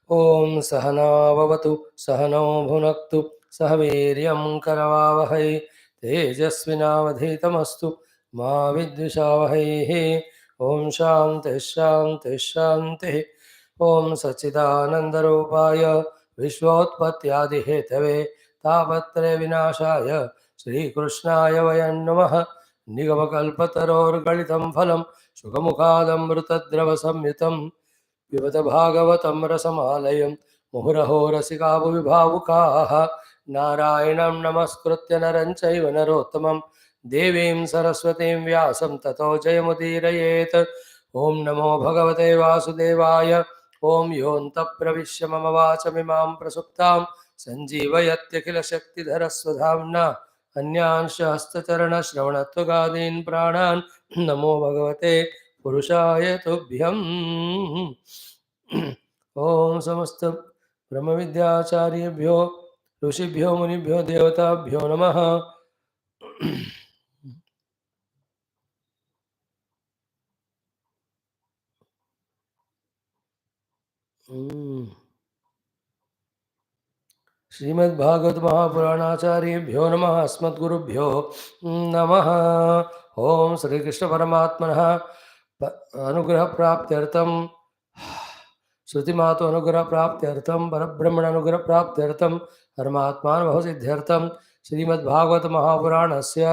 ओम सहनाववतु सहनौ भुनक्तु सह वीर्यं करवावहै तेजस्विनावधीतमस्तु मा विद्विषावहैः। ओम शान्तिः शान्तिः शान्तिः। ओम सच्चिदानन्दरूपाय विश्वोत्पत्त्यादिहेतवे तापत्रय विनाशाय श्रीकृष्णाय वयं नमः। निगमकल्पतरोर्गलितं फलं सुखमुखादमृतद्रवसंयुतं पिबत भागवतं रसमालयं मुहुरहो रसिका विभावुकाः। नारायणं नमस्कृत्य नरं चैव नरोत्तमं देवीं सरस्वतीं व्यासं ततो जयमुदीरयेत्। ॐ नमो भगवते वासुदेवाय। ॐ योऽन्तः प्रविश्य मम वाचमिमां प्रसुप्तां सञ्जीवयत्यखिलशक्तिधरस्वधाम्ना अन्यांश्च हस्तचरणश्रवणत्वगादीन् प्राणान् नमो भगवते पुरुषाय तुभ्यं। ओम समस्त ब्रह्म विद्याचार्येभ्यो ऋषिभ्यो मुनिभ्यो देवताभ्यो नमः। श्रीमद्भागवत महापुराणाचार्येभ्यो नमः। अस्मद्गुरुभ्यो नमः। ओम श्री कृष्ण परमात्मनः अनुग्रह प्राप्त्यर्थम श्रुतिमातो अनुग्रह प्राप्त्यर्थम परब्रह्मण अनुग्रह प्राप्त्यर्थम परमात्मानुभव सिद्ध्यर्थम श्रीमद्भागवत महापुराणस्य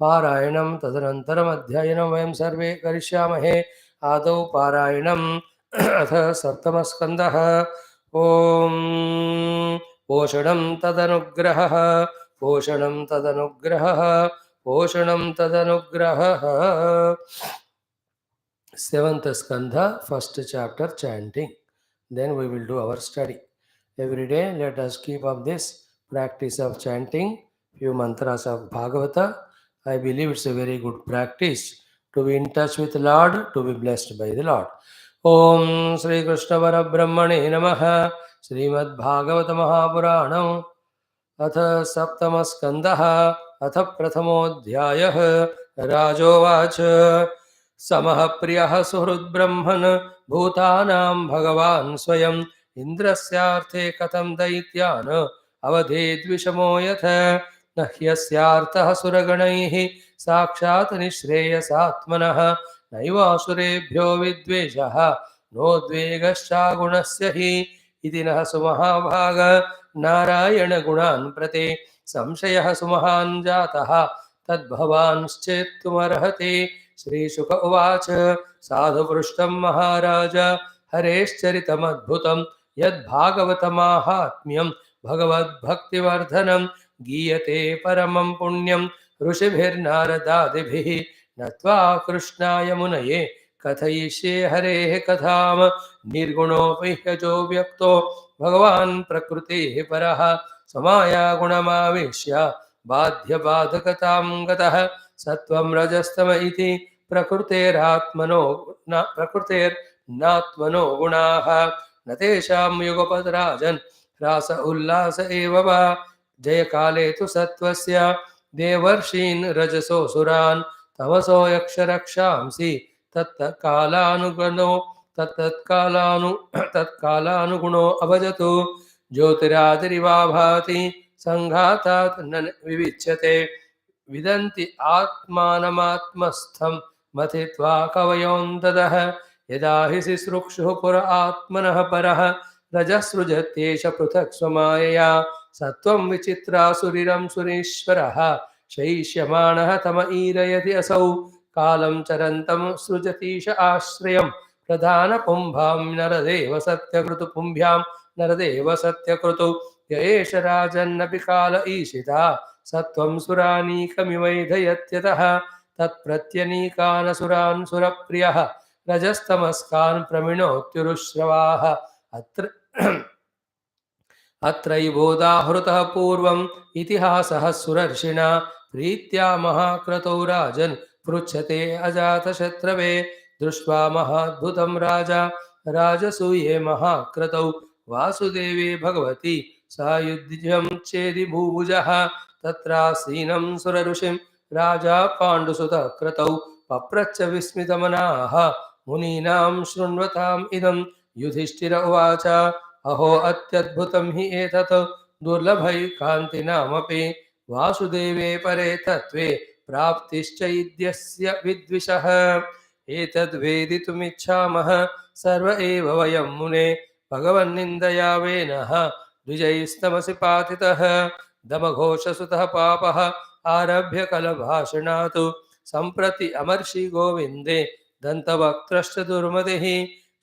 पारायणं तदनन्तरम् अध्ययनं वयं सर्वे करिष्यामहे। आदौ पारायणम् अथ सप्तमस्कन्धः। ओम पोषणं तदनुग्रहः पोषणं तदनुग्रहः पोषणं तदनुग्रहः। Seventh skandha, first chapter, chanting. Then we will do our study. Every day let us keep up this practice of chanting few mantras of Bhagavata. I believe it's a very good practice to be in touch with Lord, to be blessed by the Lord. Om Sri Krishna Parabrahmane Namaha. Srimad Bhagavata Mahapuranam अथ सप्तम स्कंदः अथ प्रथमोऽध्यायः। राजोवाच समः प्रियः सुहृद्ब्रह्मन् भूतानां भगवान् स्वयम् इन्द्रस्यार्थे कथं दैत्यान् अवधेद्विषमो यथ न ह्यस्यार्थः सुरगणैः साक्षात् निःश्रेयसात्मनः नैवासुरेभ्यो विद्वेषः नोद्वेगश्चागुणस्य हि इति नः सुमहाभाग नारायण गुणान् प्रति संशयः सुमहान् जातः तद्भवांश्चेत्तुमर्हति। श्रीशुक उवाच साधु पृष्टं महाराज हरेश्चरितमद्भुतं यद्भागवतमाहात्म्यं भगवद्भक्तिवर्धनं गीयते परमं पुण्यं ऋषिभिर्नारदादिभिः नत्वा कृष्णाय मुनये कथयिष्ये हरेः कथाम निर्गुणोऽपि ह्यजो व्यक्तो भगवान् प्रकृतेः परः समाया गुणमावेश्य बाध्यबाधकतां गतः सत्वं रजस्तम इति प्रकृतेर्नात्मनो गुणाः न तेषां युगपद्राजन् रास उल्लास एव वा जयकाले तु सत्त्वस्य देवर्षीन् रजसो सुरान् तमसो यक्षरक्षांसि तत्कालानुगुणो अभजतु ज्योतिरादिरिवा भाति संघातात् न विविच्यते विदन्ति आत्मानमात्मस्थं मथित्वा कवयोऽन्ततः यदा हि सिसृक्षुः पुर आत्मनः परः रजसृजत्येष पृथक् स्वमायया सत्त्वं विचित्रासुरिरं सुरेश्वरः शैष्यमाणः तम ईरयति असौ कालं चरन्तं सृजतीश आश्रयं प्रधानपुंभां नरदेव सत्यकृतुपुंभ्यां नरदेव सत्यकृतु य एष राजन्नपि काल ईशिता सत्वं सुरानीकमिवैधयत्यतः तत्प्रत्यनीकानसुरान् सुरप्रियः रजस्तमस्कान् प्रमिणोत्युरुश्रवाः अत्रैवोदाहृतः पूर्वम् इतिहासः सुरर्षिणा प्रीत्या महाक्रतौ राजन् पृच्छते अजातशत्रवे दृष्ट्वा महाद्भुतं राजा राजसूये महाक्रतौ वासुदेवे भगवती सायुध्यं चेदि भूभुजः तत्रासीनं सुरऋषिं राजा पाण्डुसुतः क्रतौ पप्रच्छ विस्मितमनाः मुनीनां शृण्वताम् इदं युधिष्ठिर उवाच अहो अत्यद्भुतं हि एतत् दुर्लभैकान्तिनामपि वासुदेवे परे तत्त्वे प्राप्तिश्चैद्यस्य विद्विषः एतद्वेदितुमिच्छामः सर्व एव वयं मुने भगवन्निन्दया वेनः द्विजैस्तमसि पातितः दमघोषसुतः पापः आरभ्य कलभाषणात् सम्प्रति अमर्षि गोविन्दे दन्तवक्त्रश्च दुर्मतिः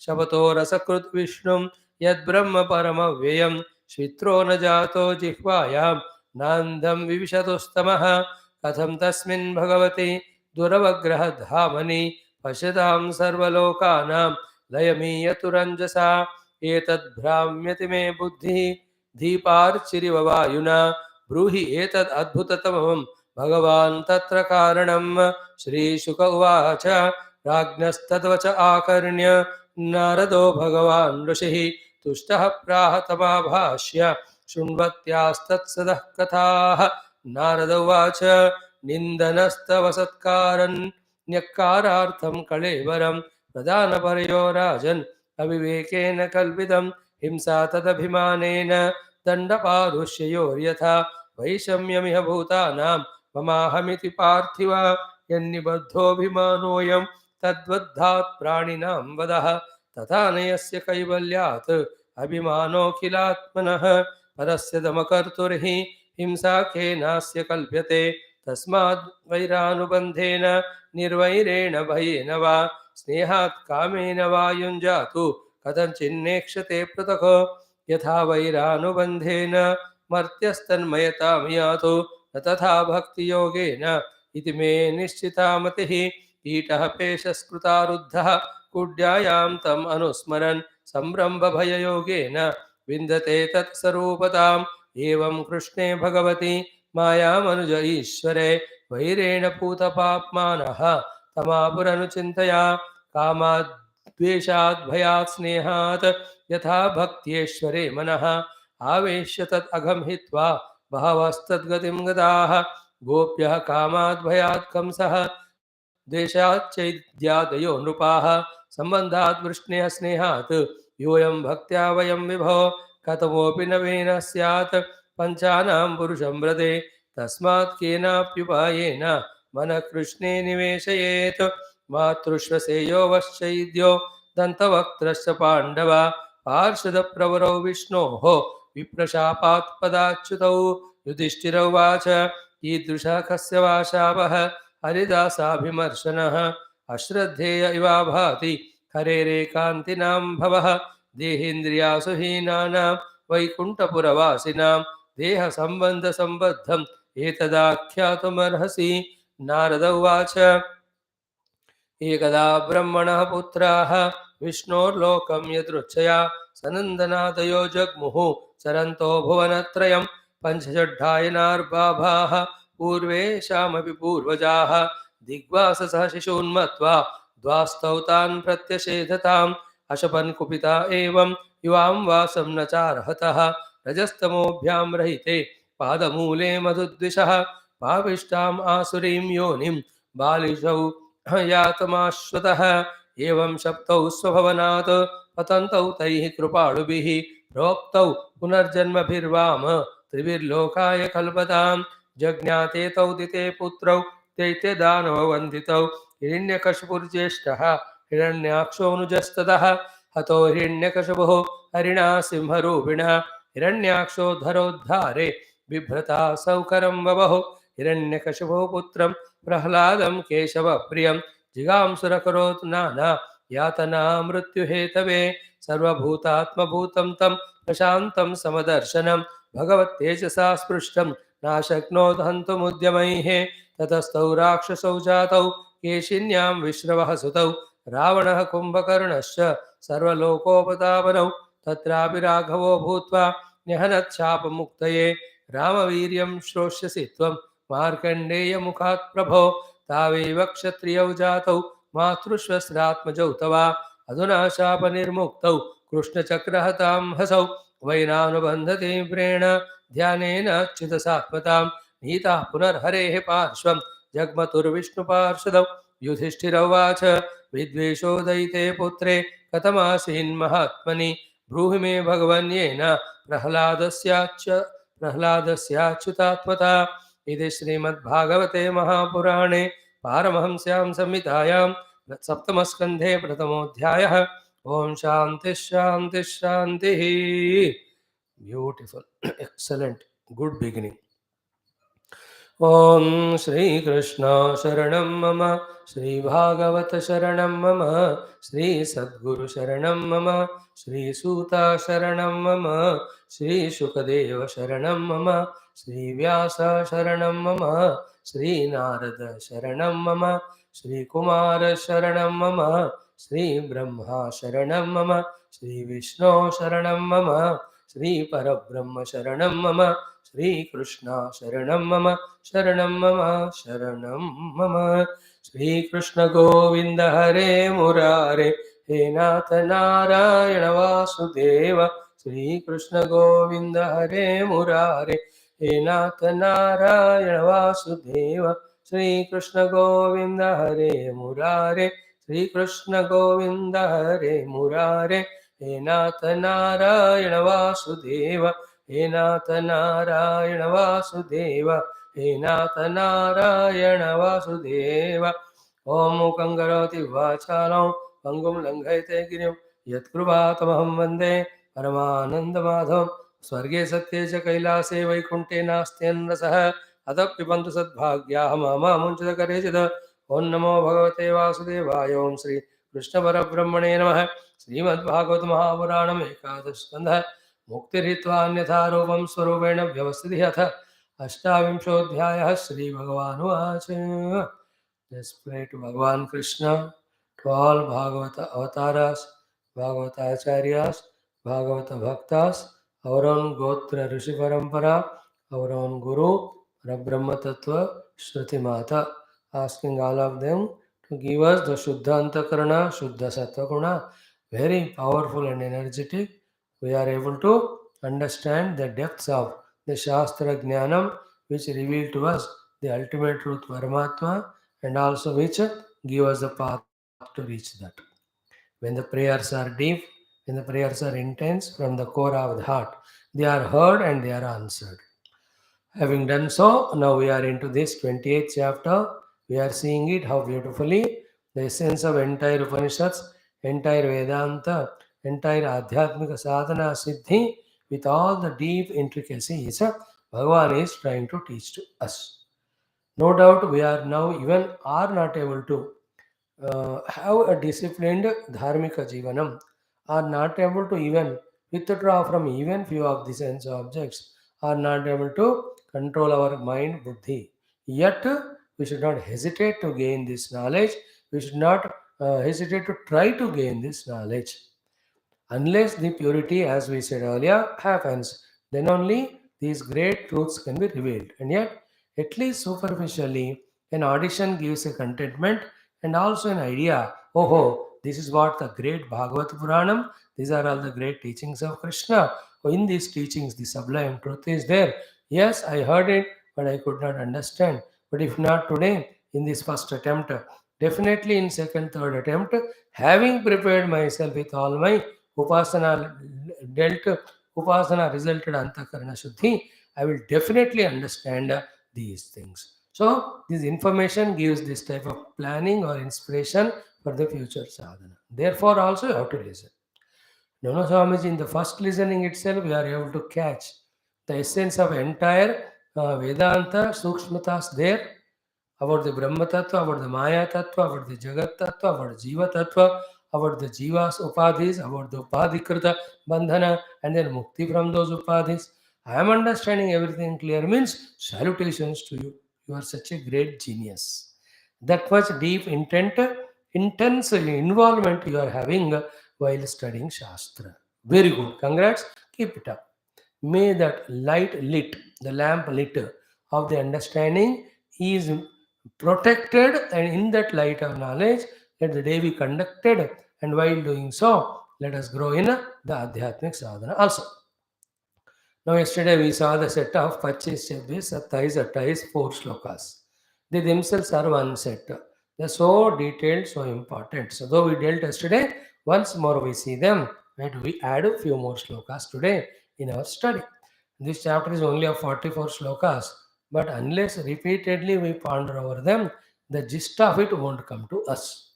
शपतो रसकृत् विष्णुं यद्ब्रह्म परमव्ययं श्वित्रो न जातो जिह्वायां नान्दं विविशतुस्तमः कथं तस्मिन् भगवति दुरवग्रहधामनि पश्यतां सर्वलोकानां लयमीयतुरञ्जसा एतद्भ्राम्यति मे बुद्धिः दीपार्चिरिव वायुना ब्रूहि एतद् अद्भुततमं भगवान् तत्र कारणं श्रीशुक उवाच राज्ञस्तद्वच आकर्ण्य नारदो भगवान् ऋषिः तुष्टः प्राह तमाभाष्य शृण्वत्यास्तत्सदः कथाः नारद उवाच निन्दनस्तव सत्कारन्यक्कारार्थं कळेवरं प्रदानपरयो राजन् अविवेकेन कल्पितं हिंसा तदभिमानेन दण्डपारुष्ययोर्यथा वैषम्यमिह भूतानां ममाहमिति पार्थिव यन्निबद्धोऽभिमानोऽयं तद्वद्धात् प्राणिनां वदः तथा न यस्य कैवल्यात् अभिमानोऽखिलात्मनः परस्य दमकर्तुर्हि हिंसा केनास्य कल्प्यते तस्माद् वैरानुबन्धेन निर्वैरेण भयेन वा स्नेहात् कामेन वा युञ्जातु कथञ्चिन्नेक्षते पृथक् यथा वैरानुबन्धेन मर्त्यस्तन्मयतां यातु न तथा भक्तियोगेन इति मे निश्चिता मतिः कीटः पेशस्कृतारुद्धः कुड्यायां तम् अनुस्मरन् सम्भ्रम्भभययोगेन विन्दते तत्स्वरूपताम् एवं कृष्णे भगवति मायामनुज ईश्वरे वैरेण पूतपाप्मानः तमापुरनुचिन्तया कामाद्वेषाद् भयात् स्नेहात् यथा भक्त्येश्वरे मनः आवेश्य तत् अघं हित्वा बहवस्तद्गतिं गताः गोप्यः कामाद् भयात् कंसः द्वेषाच्चैद्यादयो नृपाः सम्बन्धात् वृष्णेः स्नेहात् योऽयं भक्त्या वयं विभो कथमोऽपि नवेन स्यात् पञ्चानां पुरुषं व्रते तस्मात् केनाप्युपायेन मनः कृष्णे निवेशयेत् मातृश्वसेयो वश्चैद्यो दन्तवक्त्रश्च पाण्डवा पार्षदप्रवरौ विष्णोः विप्रशापात् पदाच्युतौ युधिष्ठिरौ उवाच कीदृशः कस्य वा शापः हरिदासाभिमर्शनः अश्रद्धेय इवा भाति हरेरेकान्तिनां भवः देहेन्द्रियासु हीनानां वैकुण्ठपुरवासिनां देहसम्बन्धसम्बद्धम् एतदाख्यातुमर्हसि नारद उवाच एकदा ब्रह्मणः पुत्राः विष्णोर्लोकं यदृच्छया सनन्दनादयो जग्मुः चरन्तो भुवनत्रयं पञ्चषड्ढायनार्बाभाः पूर्वेषामपि पूर्वजाः दिग्वाससः शिशून्मत्वा द्वास्तौ तान् प्रत्यषेधताम् अशपन् कुपिता एवं युवां वासं न चार्हतः रजस्तमोभ्यां रहिते पादमूले मधुद्विषः पापिष्टाम् आसुरीं योनिं बालिशौ यातमाश्वतः एवं शप्तौ स्वभवनात् पतन्तौ तैः कृपालुभिः प्रोक्तौ पुनर्जन्मभिर्वाम त्रिभिर्लोकाय कल्पतां जज्ञाते तौ दिते पुत्रौ दैत्यदानववन्दितौ हिरण्यकशिपुर्ज्येष्ठः हिरण्याक्षोऽनुजस्ततः हतो हिरण्यकशिपुः हरिणा सिंहरूपिणः हिरण्याक्षो धरोद्धारे बिभ्रता सौकरं ववः हिरण्यकशिपुः पुत्रं प्रह्लादं केशवप्रियं जिगांसुरकरोत् नाना यातना मृत्युहेतवे सर्वभूतात्मभूतं तं प्रशान्तं समदर्शनं भगवत्तेजसा स्पृष्टं नाशक्नोत् हन्तुमुद्यमैः ततस्तौ राक्षसौ जातौ केशिन्यां विश्रवः सुतौ रावणः कुम्भकर्णश्च सर्वलोकोपतापनौ तत्रापि राघवो भूत्वा न्यहनच्छापमुक्तये रामवीर्यं श्रोष्यसि त्वं मार्कण्डेयमुखात् प्रभो तावैव क्षत्रियौ जातौ मातृश्वस्रात्मजौ तवा अधुना शापनिर्मुक्तौ कृष्णचक्रहतां हसौ वैनानुबन्धतीव्रेण ध्यानेन च्युतसात्मतां नीता पुनर्हरेः पार्श्वं जग्मतुर्विष्णुपार्षदौ युधिष्ठिर उवाच विद्वेषो दयिते पुत्रे कथमासीन्महात्मनि ब्रूहि मे भगवन् येन प्रह्लादस्याच्युतात्मता। इति श्रीमद्भागवते महापुराणे पारमहंस्यां संहितायां सप्तमस्कन्धे प्रथमोऽध्यायः। ओम शांति शांति शांति। Beautiful, excellent, good beginning. ओम श्री कृष्ण शरणं मम, श्री भागवत शरणं मम, श्री सद्गुरु शरणं मम, श्री सूता शरणं मम, श्री शुकदेव शरणं मम, श्री व्यास शरणं मम, श्री नारद शरणं मम, श्री कुमार शरणं मम, श्री ब्रह्मा शरणं मम, श्री विष्णु शरणं मम, श्री परब्रह्म शरणं मम, श्री कृष्ण शरणं मम, शरणं मम, शरणं मम। श्री कृष्ण गोविंद हरे मुरारे, हे नाथ नारायण वासुदेव। श्री कृष्ण गोविंद हरे मुरारे, हे नाथ नारायण वासुदेव। श्री कृष्ण गोविंद हरे मुरारे, श्री कृष्ण गोविंद हरे मुरारे, हे नाथ नारायण वासुदेव। हे नाथ नारायण वासुदेव, हे नाथ नारायण वासुदेव। ओम मूकं करोति वाचालं पंगुं लङ्घयते गिरिं यत्कृपातमहं वन्दे परमानन्दमाधवं। स्वर्गे सत्ये च कैलासे वैकुण्ठे नास्त्यन्नसः अतः पिबन्तु सद्भाग्याः मामुञ्चितकरेचित्। ओं नमो भगवते वासुदेवाय। ओं श्री कृष्णपरब्रह्मणे नमः। श्रीमद्भागवत महापुराणम् एकादश स्कन्धः। मुक्तिरित्वान्यथा रूपं स्वरूपेण व्यवस्थितिः अथ अष्टाविंशोऽध्यायः। श्रीभगवानुवाच। Let's pray to Bhagavan Krishna, to all Bhagavata avatharas, Bhagavatacharyas, Bhagavata bhaktas, our own Gotra Rishi Parampara, our own Guru, Brahma Tattva, Shruti Mata, asking all of them to give us the Shuddha Antakarana, Shuddha Sattva Guna, very powerful and energetic. We are able to understand the depths of the Shastra Jnanam, which reveal to us the ultimate truth Paramatma, and also which give us the path to reach that. When the prayers are deep, when the prayers are intense from the core of the heart, they are heard and they are answered. Having done so, now we are into this 28th chapter. We are seeing it how beautifully the essence of entire Upanishads, entire Vedanta, entire Adhyatmika Sadhana Siddhi, with all the deep intricacies, Bhagavan is trying to teach to us. No doubt we are now even are not able to have a disciplined dharmika jivanam, are not able to even withdraw from even few of the sense objects, are not able to control our mind buddhi. Yet we should not hesitate to gain this knowledge. We should not hesitate to try to gain this knowledge. Unless the purity, as we said earlier, happens, then only these great truths can be revealed. And yet, at least superficially, an audition gives a contentment and also an idea. Oh, this is what the great Bhagavat Puranam, these are all the great teachings of Krishna. Oh, in these teachings, the sublime truth is there. Yes, I heard it, but I could not understand. But if not today, in this first attempt, definitely in second, third attempt, having prepared myself with all my Upasana Upasana resulted Antakarana Shuddhi, I will definitely understand these things. So, this information gives this type of planning or inspiration for the future sadhana. Therefore, also you have to listen. Nono Swamiji, in the first listening itself, we are able to catch the essence of entire Vedanta Sukshmatas there, about the Brahma Tattva, about the Maya Tattva, about the Jagat Tattva, about Jiva Tattva, about the Jivas Upadhis, about the Upadhikrita Bandhana, and then Mukti from those Upadhis. I am understanding everything clear means salutations to you. You are such a great genius. That much deep intent, intense involvement you are having while studying Shastra. Very good. Congrats. Keep it up. May that light lit, the lamp lit of the understanding is protected, and in that light of knowledge, let the day be conducted, and while doing so, let us grow in the Adhyatmic sadhana also. Now, yesterday we saw the set of 25, 26, 27, 28, 4 shlokas. They themselves are one set. They're so detailed, so important. So, though we dealt yesterday, once more we see them and we add a few more slokas today in our study. This chapter is only of 44 slokas, but unless repeatedly we ponder over them, the gist of it won't come to us.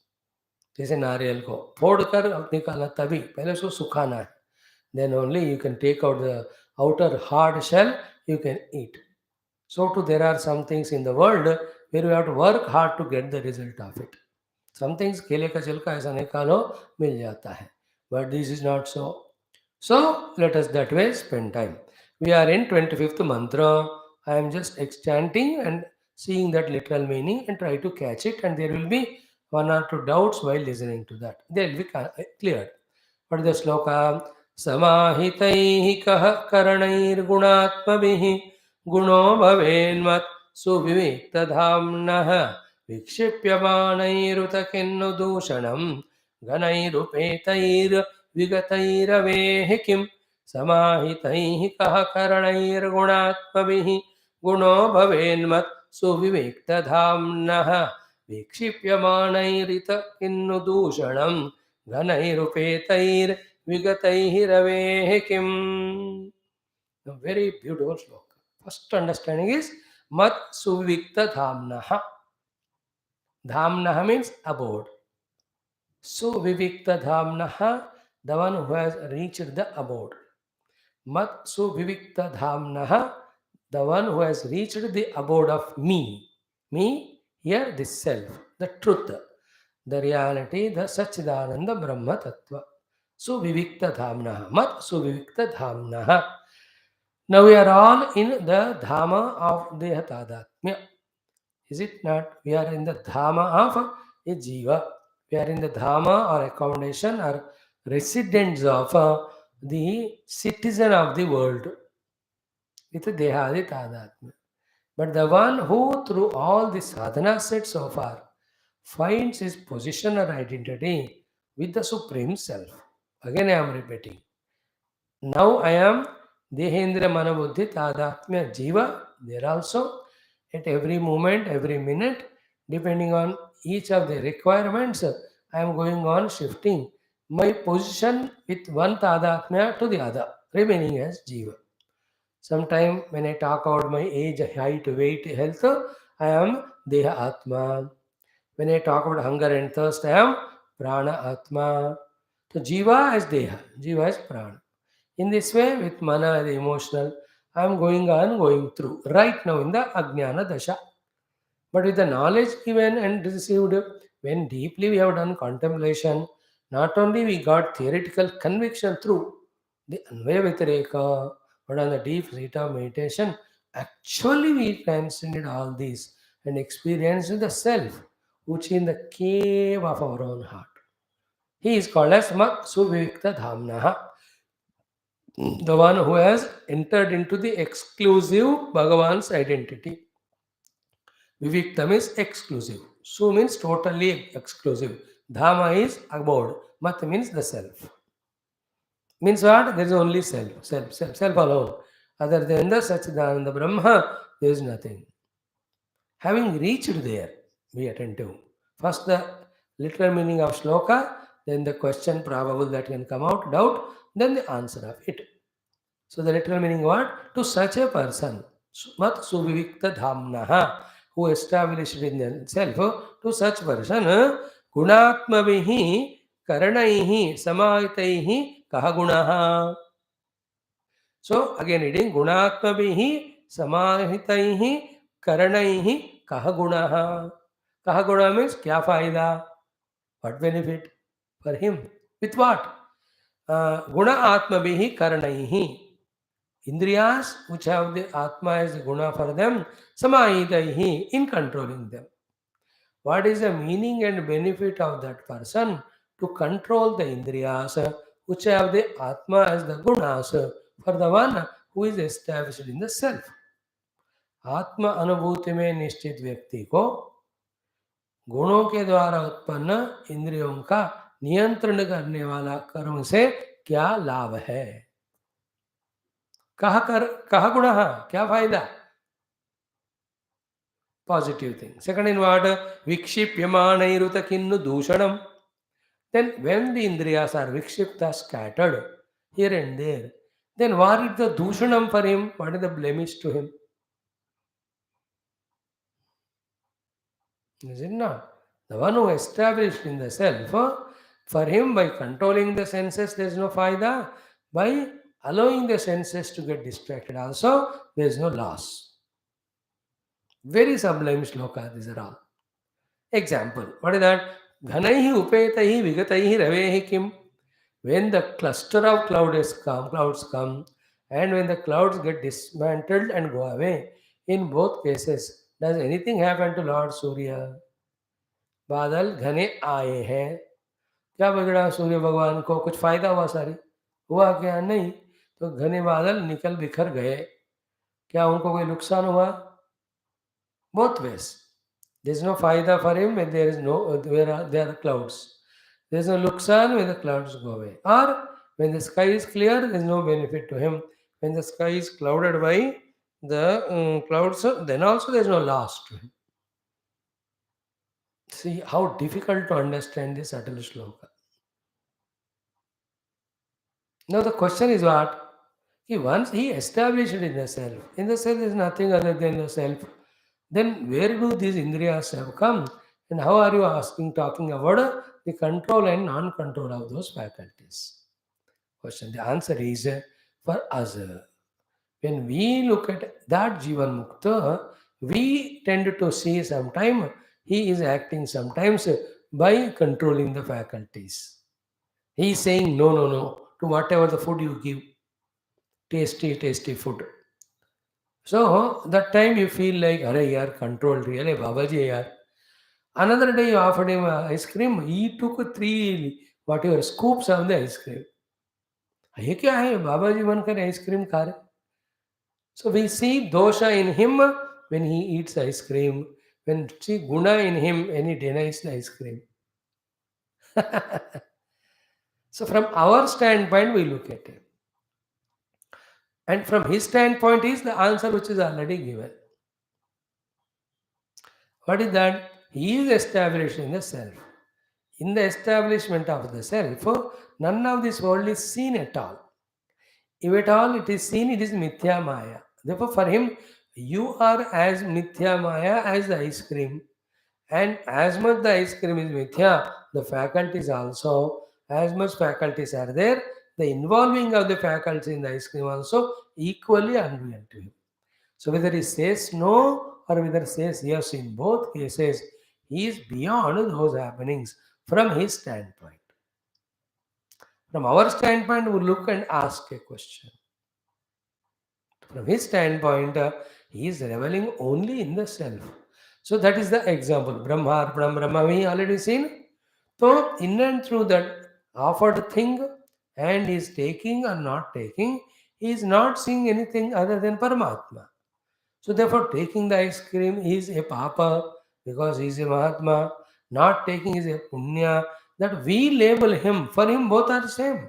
जैसे नारियल को फोड़कर निकालना तभी पहले उसको सुखाना है, then only you can take out the outer hard shell, you can eat. So too there are some things in the world where you have to work hard to get the result of it. Some things केले का छिलका ऐसा निकालो मिल जाता है, but this is not so. So let us that way spend time. We are in 25th mantra. I am just chanting and seeing that literal meaning and try to catch it, and there will be one or two doubts while listening to that. They will be cleared. What is the sloka? Samahitaihi kah karanaiर्गुणात्मभिः गुणो भवेन्मत् सुविविक्तधाम्नः विक्षिप्यमानैरुतकिन्नुदूषणं घनैरुपेतैर्विगतैरवेः किं समाहितैः कः करणैर्गुणात्मभिः गुणो भवेन्मत् सुविविक्तधाम्नः विक्षिप्यमानैरितकिन्नुदूषणं घनैरुपेतैर्विगतैरवेः किम्. A very beautiful sloka. First understanding is Mat Suvikta Dhamnaha. Dhamnaha means abode. Suvivikta Dhamnaha, the one who has reached the abode. Mat Suvivikta Dhamnaha, the one who has reached the abode of me. Me, here, this self, the truth, the reality, the Satchidananda Brahma Tattva. Suvivikta Dhamnaha. Mat Suvivikta Dhamnaha. Now we are all in the Dhama of Dehatadhatmya. Is it not? We are in the Dhama of a Jiva. We are in the Dhama or accommodation or residents of the citizen of the world with Dehadi Tadatmya. But the one who through all the sadhana set so far finds his position or identity with the Supreme Self. Again I am repeating. Now I am Dehendra Manabuddhi Tadatmya Jiva. There also, at every moment, every minute, depending on each of the requirements, I am going on shifting my position with one Tadatmya to the other, remaining as Jiva. Sometime when I talk about my age, height, weight, health, I am Deha Atma. When I talk about hunger and thirst, I am Prana Atma. So Jiva is Deha, Jiva is Prana. In this way, with mana, the emotional, I am going on, going through. Right now in the Ajnana Dasha. But with the knowledge given and received, when deeply we have done contemplation, not only we got theoretical conviction through the Anvaya Vitareka, but on the deep seat of meditation, actually we transcended all these and experienced the self, which is in the cave of our own heart. He is called as Mat Suvivikta Dhamnaha, the one who has entered into the exclusive Bhagavan's identity. Viviktam is exclusive. Su means totally exclusive. Dhama is abode. Mat means the self. Means what? There is only self. Self alone. Other than the Satchidananda Brahma, there is nothing. Having reached there, be attentive. First the literal meaning of shloka, then the question probable that can come out, doubt, then the answer of it. So the literal meaning what? To such a person, mat suvivikta dhamnaha, who established in himself, to such person, gunatmavihi karanaihi samaitaihi kaha gunaha. So again reading, gunatmavihi samahitaihi karanaihi kaha gunaha. Kaha guna means kya faida? What benefit for him? With what? Guna atmavihi karanaihi. Indriyas, which have the Atma as the guna for them, samahitaihi, in controlling them. What is the meaning and benefit of that person? To control the Indriyas, which have the Atma as the gunas, for the one who is established in the self. आत्म अनुभूति में निश्चित व्यक्ति को गुणों के द्वारा उत्पन्न इंद्रियों का नियंत्रण करने वाला कर्म से क्या लाभ है? कहा गुण, क्या फायदा? Positive thing. Second in what? Vikshipyamanairuta kinnu dushanam. Then when the indriyas are vikshipta, scattered here and there, then what is the dushanam for him? What is the blemish to him? Is it not? The one who established in the self, for him by controlling the senses there is no faida. By allowing the senses to get distracted also there is no loss. Very sublime shloka these are all. Example, what is that? Ghanaihi upetaihi vigataihi ravehi kim. When the cluster of clouds come, and when the clouds get dismantled and go away, in both cases, does anything happen to Lord Surya? बादल घने आए हैं, क्या बिगड़ा सूर्य भगवान को? कुछ फायदा हुआ? सारी हुआ क्या? नहीं. तो घने बादल निकल बिखर गए, क्या उनको कोई नुकसान हुआ? Both ways. There is no faida for him when there is no there are clouds. There is no nuksan when the clouds go away. Or when the sky is clear, there is no benefit to him. When the sky is clouded by the clouds, then also there is no loss to him. See how difficult to understand this subtle shloka. Now the question is what? Once he established it in the self is nothing other than the self, then where do these indriyas have come? And how are you talking about the control and non-control of those faculties? Question. The answer is for us. When we look at that Jivan Mukta, we tend to see sometimes he is acting sometimes by controlling the faculties. He is saying no, no, no to whatever the food you give. Tasty food. So that time you feel like, "Arey yaar, control really, Babaji yaar." Another day you offered him ice cream. He took 3 scoops of the ice cream. ये क्या है? बाबाजी बनकर ice cream खा रहे. So we see dosha in him when he eats ice cream. When see guna in him when he denies the ice cream. So from our standpoint we look at him. And from his standpoint is the answer which is already given. What is that? He is established in the self. In the establishment of the self, none of this world is seen at all. If at all it is seen, it is mithya maya. Therefore, for him, you are as mithya maya as the ice cream. And as much the ice cream is mithya, the faculties also, as much faculties are there, the involving of the faculties in the ice cream also equally unreal to him. So whether he says no or whether he says yes, in both cases, he is beyond those happenings from his standpoint. From our standpoint, we look and ask a question. From his standpoint, he is reveling only in the self. So that is the example. Brahma, Brahma, we already seen. So in and through that offered thing, and he is taking or not taking, he is not seeing anything other than Paramatma. So therefore, taking the ice cream is a papa because he is a Mahatma. Not taking is a punya. That we label him. For him, both are same.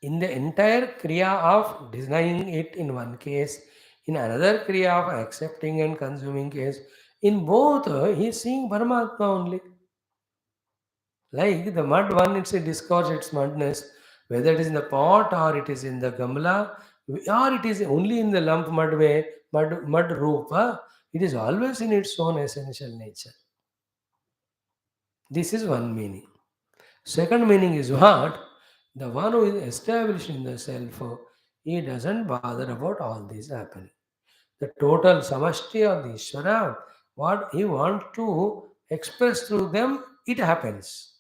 In the entire kriya of denying it in one case, in another kriya of accepting and consuming case, in both he is seeing Paramatma only. Like the mud, one it's a discourse its mudness, whether it is in the pot or it is in the gamla, or it is only in the lump mud way, mud roop, it is always in its own essential nature. This is one meaning. Second meaning is what? The one who is established in the self, he doesn't bother about all this happening. The total samashti of the Ishvara, what he wants to express through them, it happens.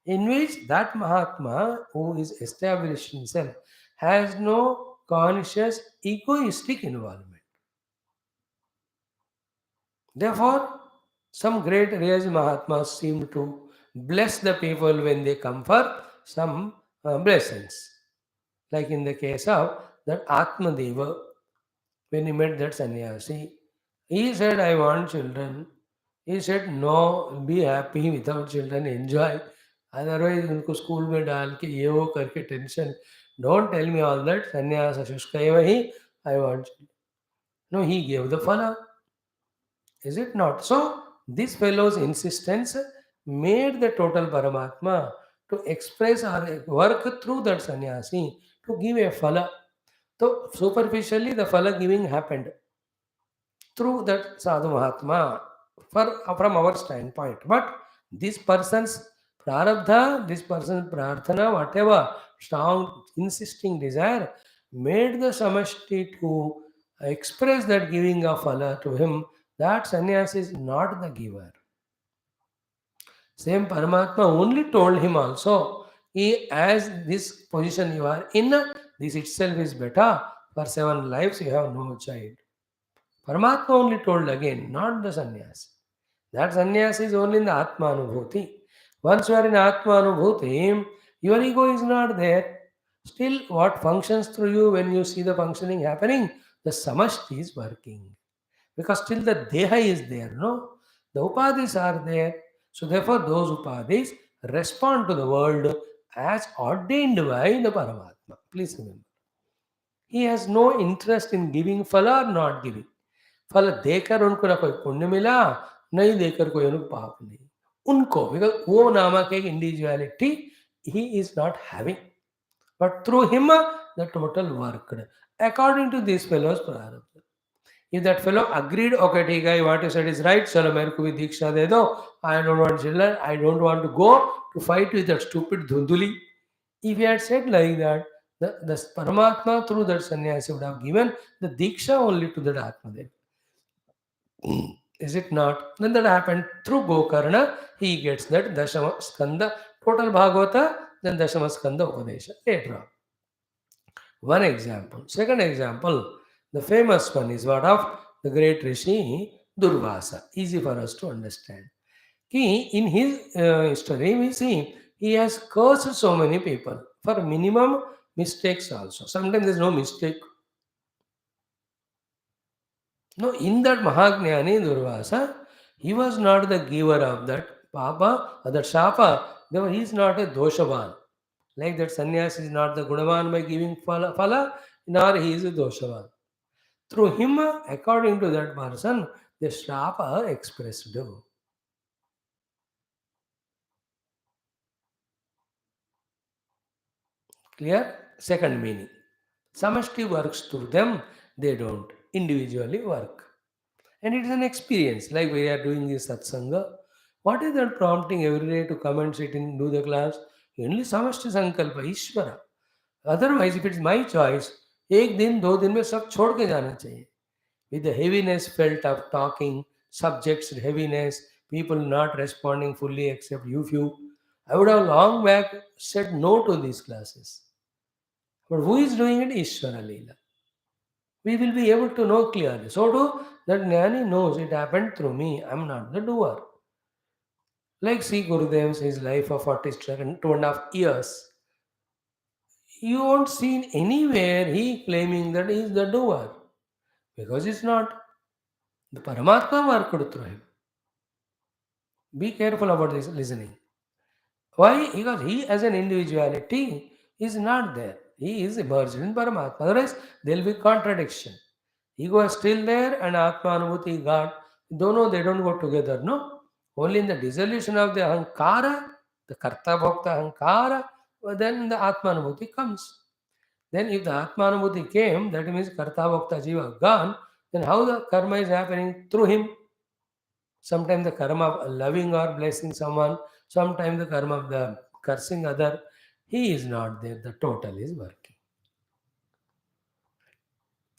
In which that Mahatma who is established himself has no conscious egoistic involvement. Therefore, some great real Mahatmas seem to bless the people when they come for some blessings. Like in the case of that Atmadeva, when he met that sannyasi, he said, I want children. He said, no, be happy without children, enjoy. Otherwise, उनको school में डाल के ये वो करके tension. Don't tell me all that. Sannyasa shushkaiva hi, I want children. No, he gave the phala. Is it not? So, this fellow's insistence made the total Paramatma to express or work through that sannyasi to give a phala. So superficially the phala giving happened through that sadhu mahatma from our standpoint. But this person's prarabdha, this person's prarthana, whatever strong insisting desire made the samashti to express that giving of phala to him. That sannyasi is not the giver. Same Paramatma only told him also, he, as this position you are in, this itself is better. For 7 lives you have no child. Paramatma only told again, not the sannyasi. That sannyasi is only in the Atma Anubhuti. Once you are in Atma Anubhuti, your ego is not there. Still, what functions through you when you see the functioning happening? The samashti is working. Because still the deha is there, no? The upadhis are there. So therefore, those upadhis respond to the world as ordained by the Paramatma. Please remember. He has no interest in giving phala or not giving. फल देकर उनको ना कोई पुण्य मिला, नहीं देकर कोई उनको पाप नहीं उनको, बिकॉज वो नामक एक individuality he is not having, but through him the total worked according to this fellow's prarabdha. If that fellow agreed, okay, ठीक है, what you said is right, चलो मेरे को भी दीक्षा दे दो, I don't want children, I don't want to go to fight with that stupid dhunduli. If he had said like that, the Paramatma through that sannyasi would have given the diksha only to that Atmadev. Is it not? Then that happened through Gokarna. He gets that Dashama Skanda, total Bhagavata, then Dashama Skanda Upadesha later on. One example. Second example, the famous one is what of the great Rishi Durvasa. Easy for us to understand. In his history, we see he has cursed so many people for minimum mistakes also. Sometimes there is no mistake. No, in that Mahagnani Durvasa, he was not the giver of that Papa or that Shapa. Therefore, he is not a Doshavan. Like that sannyasi is not the Gunavan by giving phala, nor he is a Doshavan. Through him, according to that person, the Shapa expressed. Clear? Second meaning. Samashti works through them, they don't individually work. And it is an experience, like we are doing this satsanga. What is that prompting every day to come and sit and do the class? Only samashti sankalpa, Ishvara. Otherwise, if it's my choice, एक दिन दो दिन में सब छोड़ के जाना चाहिए. With the heaviness felt of talking, subjects heaviness, people not responding fully except you few, I would have long back said no to these classes. But who is doing it? Ishvara Leela. We will be able to know clearly. So do that Jnani knows it happened through me. I'm not the doer. Like see Gurudev's his life of 47, 2.5 years. You won't see anywhere he claiming that he is the doer. Because it's not. The Paramatma worked through him. Be careful about this listening. Why? Because he as an individuality is not there. He is emerged in Paramatma. Otherwise, there will be contradiction. Ego is still there and Atma Anubhuti God. Don't know, they don't go together, no? Only in the dissolution of the Ahankara, the Karta Bhokta Ahankara, then the Atma Anubhuti comes. Then if the Atma Anubhuti came, that means Karta Bhokta Jiva gone, then how the karma is happening? Through him. Sometimes the karma of loving or blessing someone, sometimes the karma of the cursing other. He is not there, the total is working.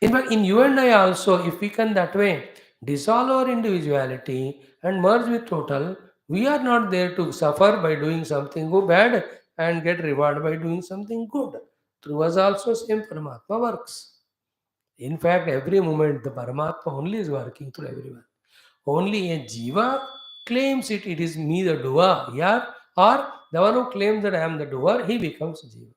In fact, in you and I also, if we can that way dissolve our individuality and merge with total, we are not there to suffer by doing something bad and get reward by doing something good. Through us also same Paramatma works. In fact, every moment the Paramatma only is working through everyone. Only a Jiva claims it is me the doer, yeah, or the one who claims that I am the doer, he becomes Jiva.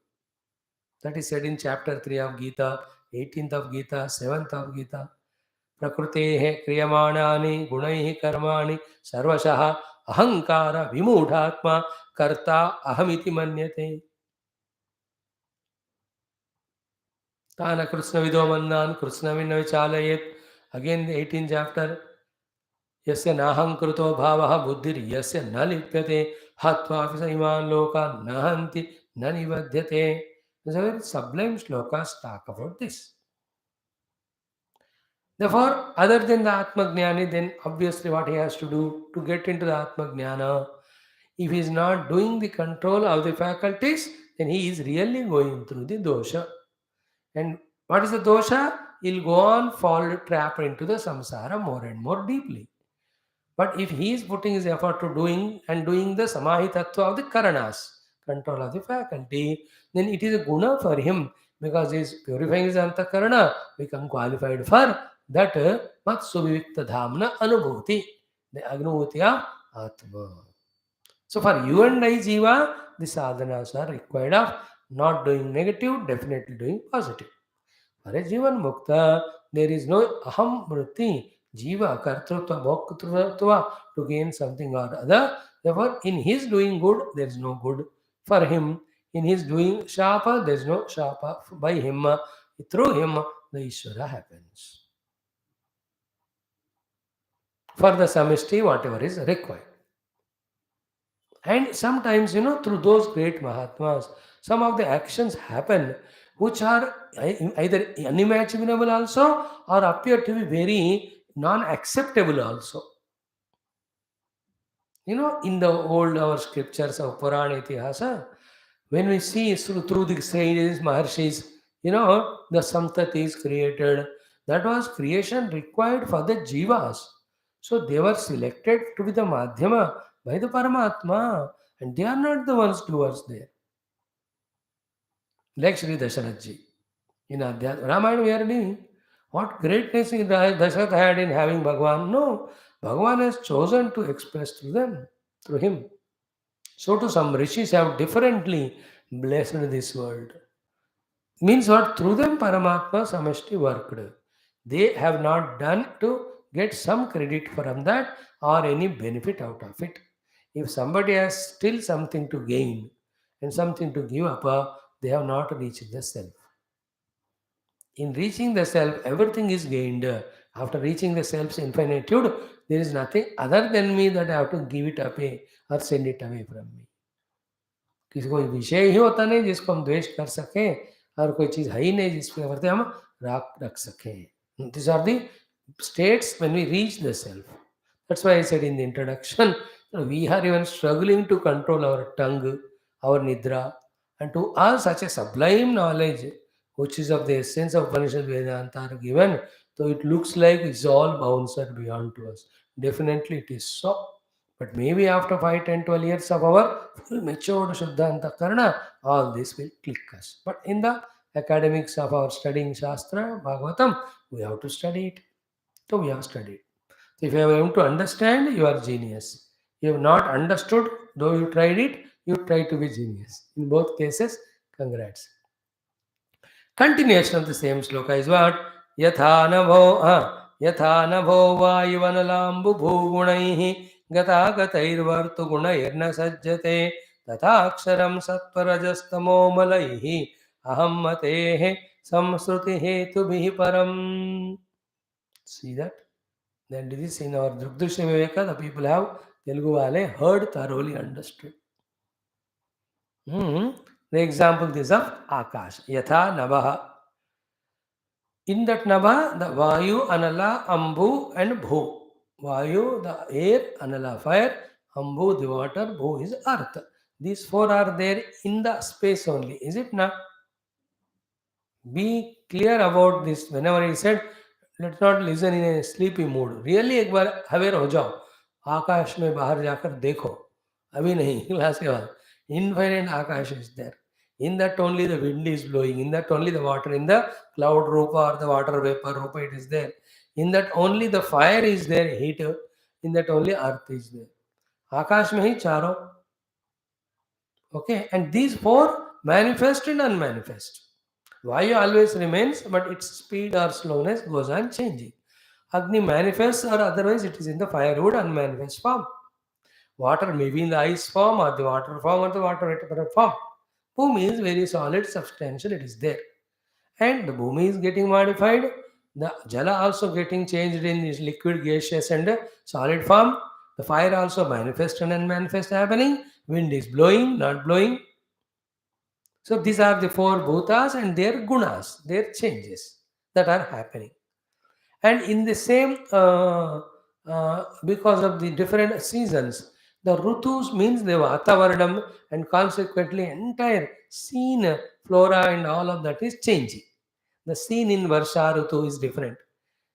That is said in chapter 3 of Gita, 18th of Gita, 7th of Gita. Prakrutehe kriyamānāni gunaihi karmāni sarvashah ahankara vimūಢātma karta ahamiti manyate. Tāna Krishna vido mandan Krishna vinna vichalayet. Again the 18th chapter. यस्य नाहंकृतो भावः बुद्धिर् यस्य न लिप्यते हत्वापि स इमान् लोकान् न हन्ति न निबध्यते. There's a very sublime shlokas talk about this. Therefore, other than the Atma Jnani, then obviously what he has to do to get into the Atma Jnana, if he is not doing the control of the faculties, then he is really going through the dosha. And what is the dosha? He'll go on fall trap into the samsara more and more deeply. But if he is putting his effort to doing the samahitatva of the karanas, control of the faculty, then it is a guna for him because he is purifying his antakarana, become qualified for that matsuvivikta dhamna anubhuti, the anubhuti of atma. So for you and I, Jiva, the sadhanas are required of not doing negative, definitely doing positive. For a Jivan Mukta, there is no aham vritti, Jiva, kartrutva, bhoktrutva to gain something or other. Therefore, in his doing good, there is no good for him. In his doing shapa, there is no shapa by him. Through him, the Ishvara happens. For the samishti, whatever is required. And sometimes, through those great Mahatmas, some of the actions happen which are either unimaginable also or appear to be very non-acceptable also. In the old our scriptures of Purana Itihasa, when we see through the sages, Maharshis, the Samtati is created. That was creation required for the Jivas. So they were selected to be the Madhyama by the Paramatma. And they are not the ones doers there. Like Sri Dasharatji. In Ramayana we are reading, what greatness Dasharatha had in having Bhagavan? No, Bhagavan has chosen to express through them, through him. So too some rishis have differently blessed this world. Means what? Through them Paramatma Samashti worked. They have not done to get some credit from that or any benefit out of it. If somebody has still something to gain and something to give up, they have not reached the self. In reaching the self, everything is gained. After reaching the self's infinitude, there is nothing other than me that I have to give it away or send it away from me. किसी कोई विषय ही होता नहीं जिसको हम द्वेष कर सकें और कोई चीज़ है ही नहीं जिसके प्रति हम राग रख सकें. These are the states when we reach the self. That's why I said in the introduction, we are even struggling to control our tongue, our nidra, and to us such a sublime knowledge, which is of the essence of Upanishad Vedanta are given, so it looks like it's all bouncer beyond to us. Definitely it is so. But maybe after 5, 10, 12 years of our full matured Shuddhanta Karna, all this will click us. But in the academics of our studying Shastra, Bhagavatam, we have to study it. So we have studied. If you are able to understand, you are genius. You have not understood, though you tried it, you try to be genius. In both cases, congrats. Continuation of the same sloka is what? Yatha nabho vayuvanalambhu bhugunaihi gatagataiर्वर्तु गुणैर्न सज्जते तथाक्षरं सत्वरजस्तमो मलैः अहं मतेः संसृति हेतुभिः परम्. See that? Then this in our Drugdusha Viveka, the people have Telugu Vale heard, thoroughly understood. The example is of Akash, Yatha Navaha. In that Nava, the Vayu, Anala, Ambu and Bhu. Vayu, the air, Anala, fire, Ambu, the water, Bhu is earth. These four are there in the space only, is it not? Be clear about this. Whenever he said, let's not listen in a sleepy mood. Really एक बार aware हो जाओ. आकाश में बाहर जाकर देखो. अभी नहीं, class के बाद. Infinite Akash is there. In that only the wind is blowing. In that only the water. In the cloud rupa or the water vapor rupa it is there. In that only the fire is there, heat. In that only earth is there. आकाश में ही चारों. Okay, and these four manifest and unmanifest. Vayu always remains, but its speed or slowness goes on changing. Agni manifests, or otherwise it is in the firewood unmanifest form. Water may be in the ice form, or the water form, or the water vapor form. Bhumi is very solid, substantial, it is there. And the Bhumi is getting modified. The jala also getting changed in this liquid, gaseous, and solid form. The fire also manifest and unmanifest happening. Wind is blowing, not blowing. So these are the four bhutas and their gunas, their changes that are happening. And in the same, because of the different seasons, the rutus means the vatavaranam, and consequently entire scene, flora, and all of that is changing. The scene in Varsha Ritu is different.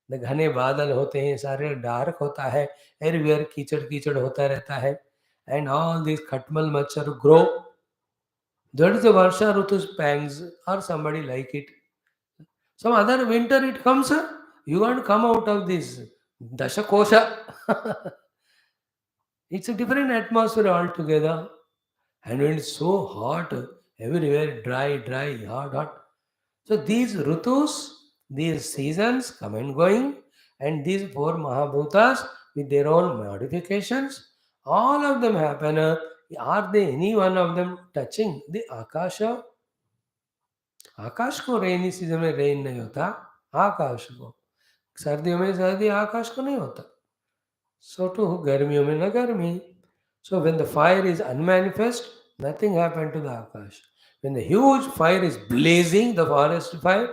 The घने बादल होते हैं, सारे dark होता है, everywhere कीचड़ कीचड़ होता रहता है, and all these खटमल मच्छर grow. That is the Varsha Ritu's pangs, or somebody like it. Some other winter it comes, you can't come out of this Dashakosha. It's a different atmosphere altogether. And when it's so hot, everywhere dry, dry, hot, hot. So these Rutus, these seasons come and going, and these four Mahabhutas with their own modifications, all of them happen. Are they any one of them touching the Akasha? आकाश को rainy season में rain नहीं होता, आकाश को सर्दियों में सर्दी, आकाश को नहीं होता. So too गर्मियों में न गर्मी. So when the fire is unmanifest, nothing happened to the akash. When the huge fire is blazing, the forest fire,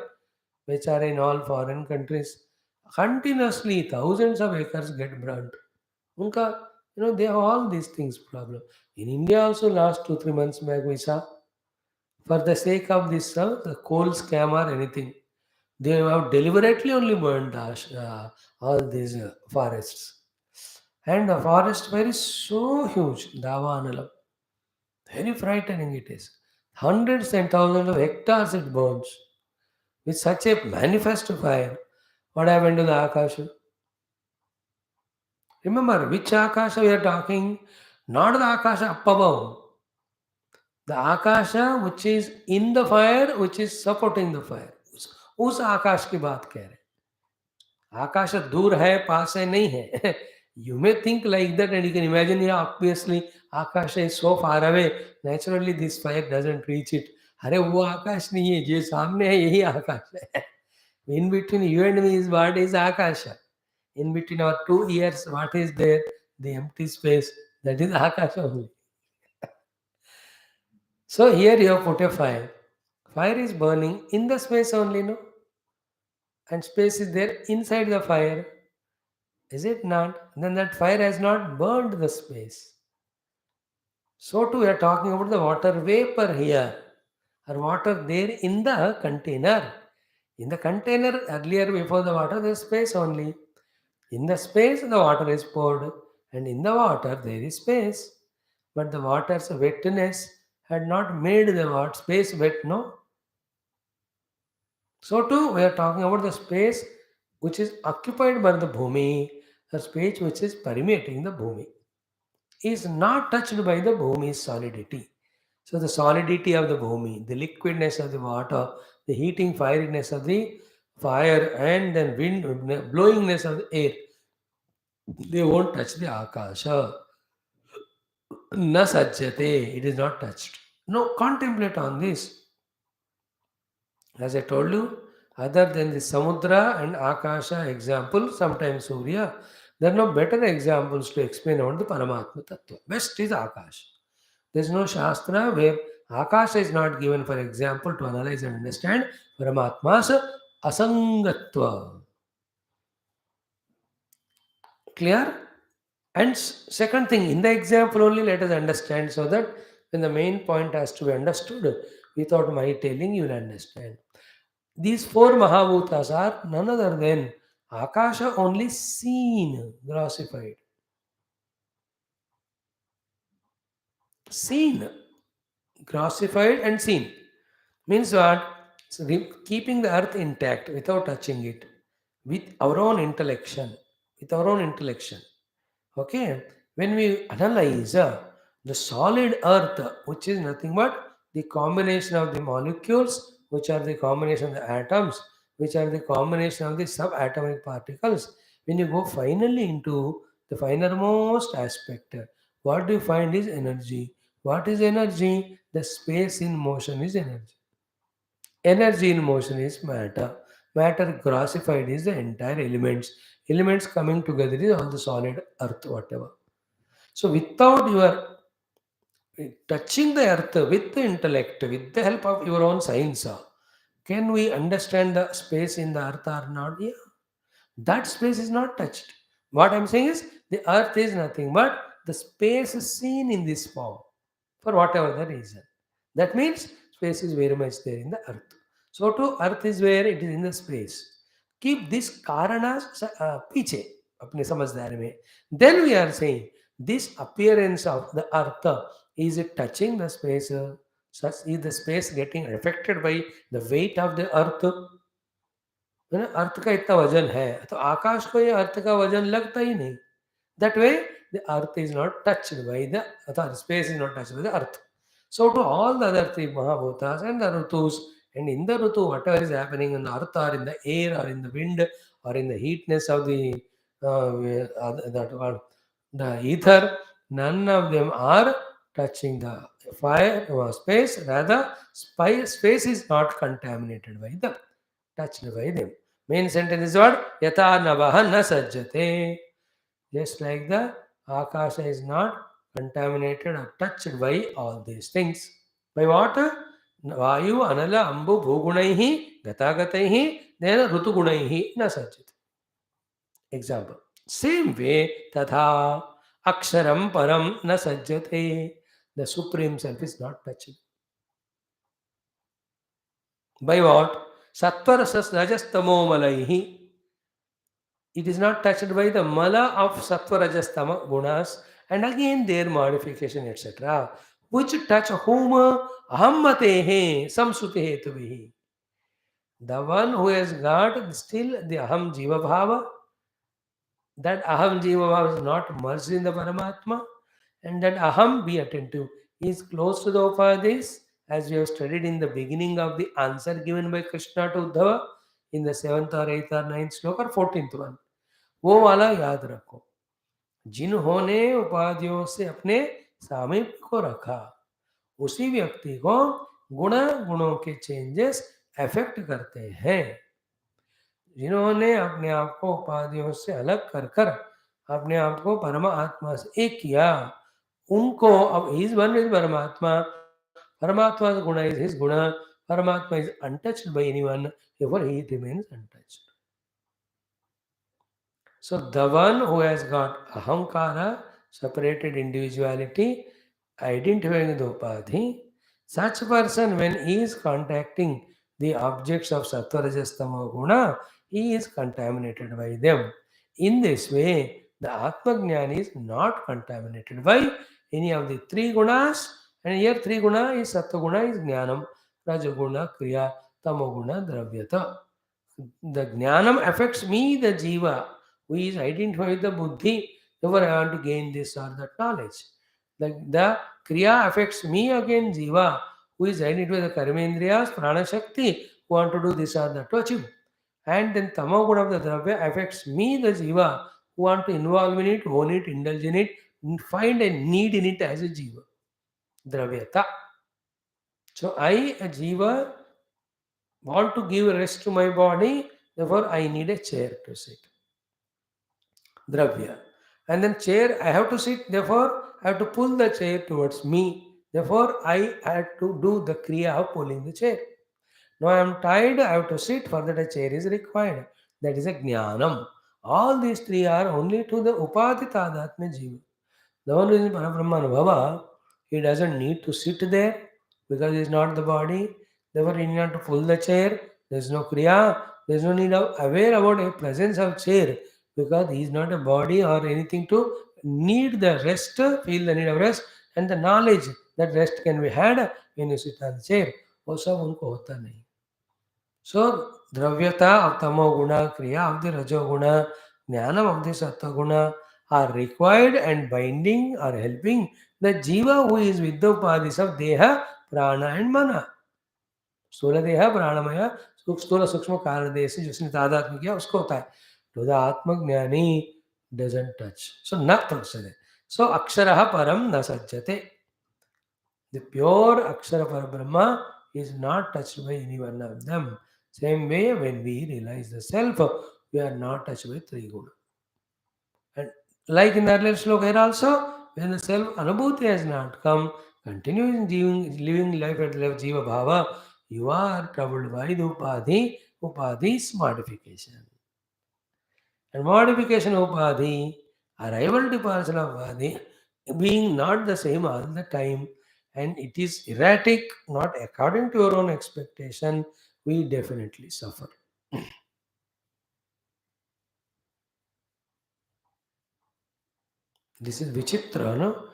which are in all foreign countries, continuously thousands of acres get burnt. Unka, they have all these things problem. In India also last 2-3 months back we saw, for the sake of this the coal scam or anything, they have deliberately only burned all these forests. And the forest fire is so huge, Davanalam. Very frightening it is. Hundreds and thousands of hectares it burns. With such a manifest fire, what happened to the Akasha? Remember, which Akasha we are talking? Not the Akasha up above. The Akasha which is in the fire, which is supporting the fire. उस आकाश की बात कह रहे हैं. आकाश दूर है, पास है, नहीं है. You may think like that and you can imagine, yeah, obviously Akasha is so far away. Naturally this fire doesn't reach it. अरे वो आकाश नहीं है, जो सामने है यही आकाश है. In between you and me is what is Akasha. In between our 2 ears, what is there? The empty space. That is Akasha only. So here you have put a fire. Fire is burning in the space only, no? And space is there inside the fire. Is it not? Then that fire has not burned the space. So too we are talking about the water vapor here, or water there in the container. In the container earlier before the water there is space only. In the space the water is poured, and in the water there is space. But the water's wetness had not made the water space wet, no? So too we are talking about the space which is occupied by the bhumi, the space which is permeating the bhumi, is not touched by the bhumi's solidity. So the solidity of the bhumi, the liquidness of the water, the heating fieriness of the fire, and then wind blowingness of the air, they won't touch the akasha. Na sajjate, it is not touched. No, contemplate on this. As I told you, other than the Samudra and Akasha example, sometimes Surya, there are no better examples to explain about the Paramatma Tattva. Best is Akash. There is no Shastra where Akasha is not given for example to analyze and understand Paramatma's Asangatva. Clear? And second thing, in the example only let us understand, so that when the main point has to be understood, without my telling, you will understand. These four Mahabhutas are none other than Akasha only seen, grossified. Seen, grossified and seen. Means what? So keeping the earth intact without touching it, with our own intellection, with our own intellection. Okay? When we analyze the solid earth, which is nothing but the combination of the molecules, which are the combination of the atoms, which are the combination of the subatomic particles, when you go finally into the finermost aspect, what do you find is energy. What is energy? The space in motion is energy. Energy in motion is matter. Matter grossified is the entire elements. Elements coming together is all the solid earth, whatever. So without your touching the earth with the intellect, with the help of your own science, can we understand the space in the earth or not? Yeah, that space is not touched. What I'm saying is the earth is nothing but the space is seen in this form for whatever the reason. That means space is very much there in the earth. So to earth is where it is in the space. Keep this karana piche apne samajhdari mein. Then we are saying this appearance of the earth, is it touching the space? Such is the space getting affected by the weight of the earth? है ना, अर्थ का इतना वजन है तो आकाश को ये अर्थ का वजन लगता ही नहीं. That way, the earth is not touched by the space is not touched by the earth. So to all the other three Mahabhutas and the Rutus, and in the Rutu, whatever is happening in the earth or in the air or in the wind or in the heatness of the ether, none of them are touching the fire or space. Rather, space is not contaminated by them, touched by them. Main sentence is what? Yata navaha na sajjate. Just like the Akasha is not contaminated or touched by all these things. By what? Vayu, Anala, Ambu, Bhugunaihi, Gatagataihi, then Rutugunaihi, na sajjate. Example. Same way, Tatha, Aksharam Param na sajjate. The Supreme Self is not touched. By what? Sattvara Rajastamo Malaihi. It is not touched by the mala of sattva rajas tama gunas and again their modification etc. Which touch whom ahammatehe samsute hetuvihi. The one who has got still the aham jiva bhava, that aham jiva bhava is not merged in the Paramatma, and that aham, be attentive, is close to the upadhis, as we have studied in the beginning of the answer given by Krishna to Uddhava in the 7th or 8th or 9th sloka or 14th one. वो वाला याद रखो. जिन्होंने उपाधियों से अपने सामीप्य को रखा, उसी व्यक्ति को गुणों के चेंजेस अफेक्ट करते हैं. जिन्होंने अपने आप को उपाधियों से अलग कर कर अपने आप को परमात्मा से एक किया, उनको अब इस वन इज परमात्मा, परमात्मा गुण इज हिज गुण, परमात्मा is untouched bye anyone, ever he remains untouched. So the one who has got ahamkara, separated individuality, identifying the upadhi, such person when he is contacting the objects of sattva rajas tamo guna, he is contaminated by them. In this way, the Atmajnani is not contaminated by any of the three gunas, and here three guna is sattva guna is jnanam, rajaguna, kriya, tamoguna, dravyata. The jnanam affects me, the jiva, who is identified with the buddhi, therefore I want to gain this or that knowledge. The kriya affects me again, jiva, who is identified with the karmendriyas, prana shakti, who want to do this or that to achieve. And then tamoguna of the dravya affects me, the jiva, who want to involve in it, own it, indulge in it, find a need in it as a jiva. Dravyata. So I, a jiva, want to give rest to my body, therefore I need a chair to sit. Dravya. And then chair, I have to sit, therefore I have to pull the chair towards me. Therefore I had to do the kriya of pulling the chair. Now I am tired, I have to sit, for that a chair is required. That is a jnanam. All these three are only to the upadhi tadatmya jiva. The one who is Parabrahmanubhava, he doesn't need to sit there because he is not the body. Therefore, he need not to pull the chair. There is no kriya. There is no need of aware about a presence of chair because he is not a body or anything to need the rest, feel the need of rest, and the knowledge that rest can be had when you sit on the chair. वो सब उनको होता नहीं. So, dravyata of tamo guna, kriya of the rajo guna, jnanam of the sattva guna are required and binding or helping the jiva who is with the upadhis of deha, prana and mana. स्थूल देह प्राणमय स्थूल सूक्ष्म कारण देह से जिसने तादात्म्य किया उसको होता है. To the Atmajnani doesn't touch. So, na prasade. So, aksharaha param na sajjate. The pure akshara parabrahma is not touched by any one of them. Same way, when we realize the self, we are not touched with three guna. And like in the earlier sloka here also, when the self anubhuti has not come, continuing living life at the level of jiva bhava, you are troubled by the upadhi is modification. And modification of upadhi, arrival departure of upadhi, being not the same all the time, and it is erratic, not according to your own expectation, we definitely suffer. This is Vichitra, no?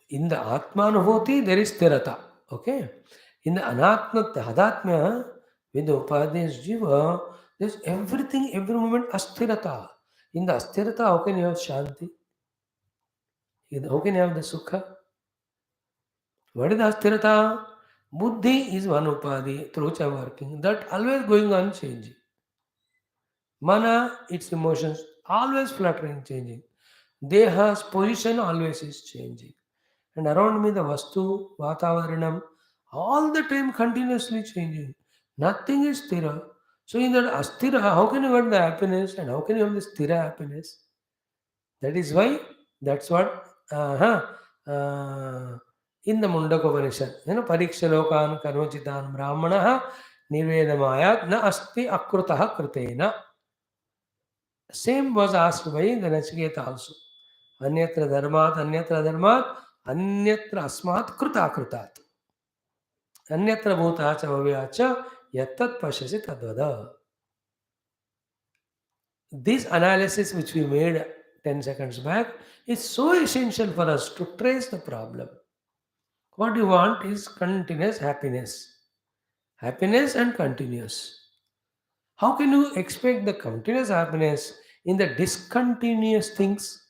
In the Atmanubhuti, there is Tirata. Okay? In the Anatma, Tadatmya, with the Upadhyas Jiva, there's everything, every moment Asthirata. In the Asthirata, how can you have Shanti? How can you have the Sukha? What is the Asthirata? Buddhi is one Upadhi through which I am working. That always going on changing. Mana, its emotions, always fluttering, changing. Deha's position always is changing. And around me, the Vastu, Vatavaranam, all the time continuously changing. Nothing is Sthira. So, in that Asthira, how can you get the happiness and how can you have the Sthira happiness? That is why, that's what, uh, in the Mundaka Upanishad, Parikshalokan Karmachitan Brahmanaha Nirvedamayat na asti akrutaha kritena. Same was asked by the Nachiketa also. Anyatra dharmat, anyatra asmat kruta krutat. Anyatra bhuta cha bhavya yattat pashyasi tadvada. This analysis which we made 10 seconds back is so essential for us to trace the problem. What you want is continuous happiness. Happiness and continuous. How can you expect the continuous happiness in the discontinuous things?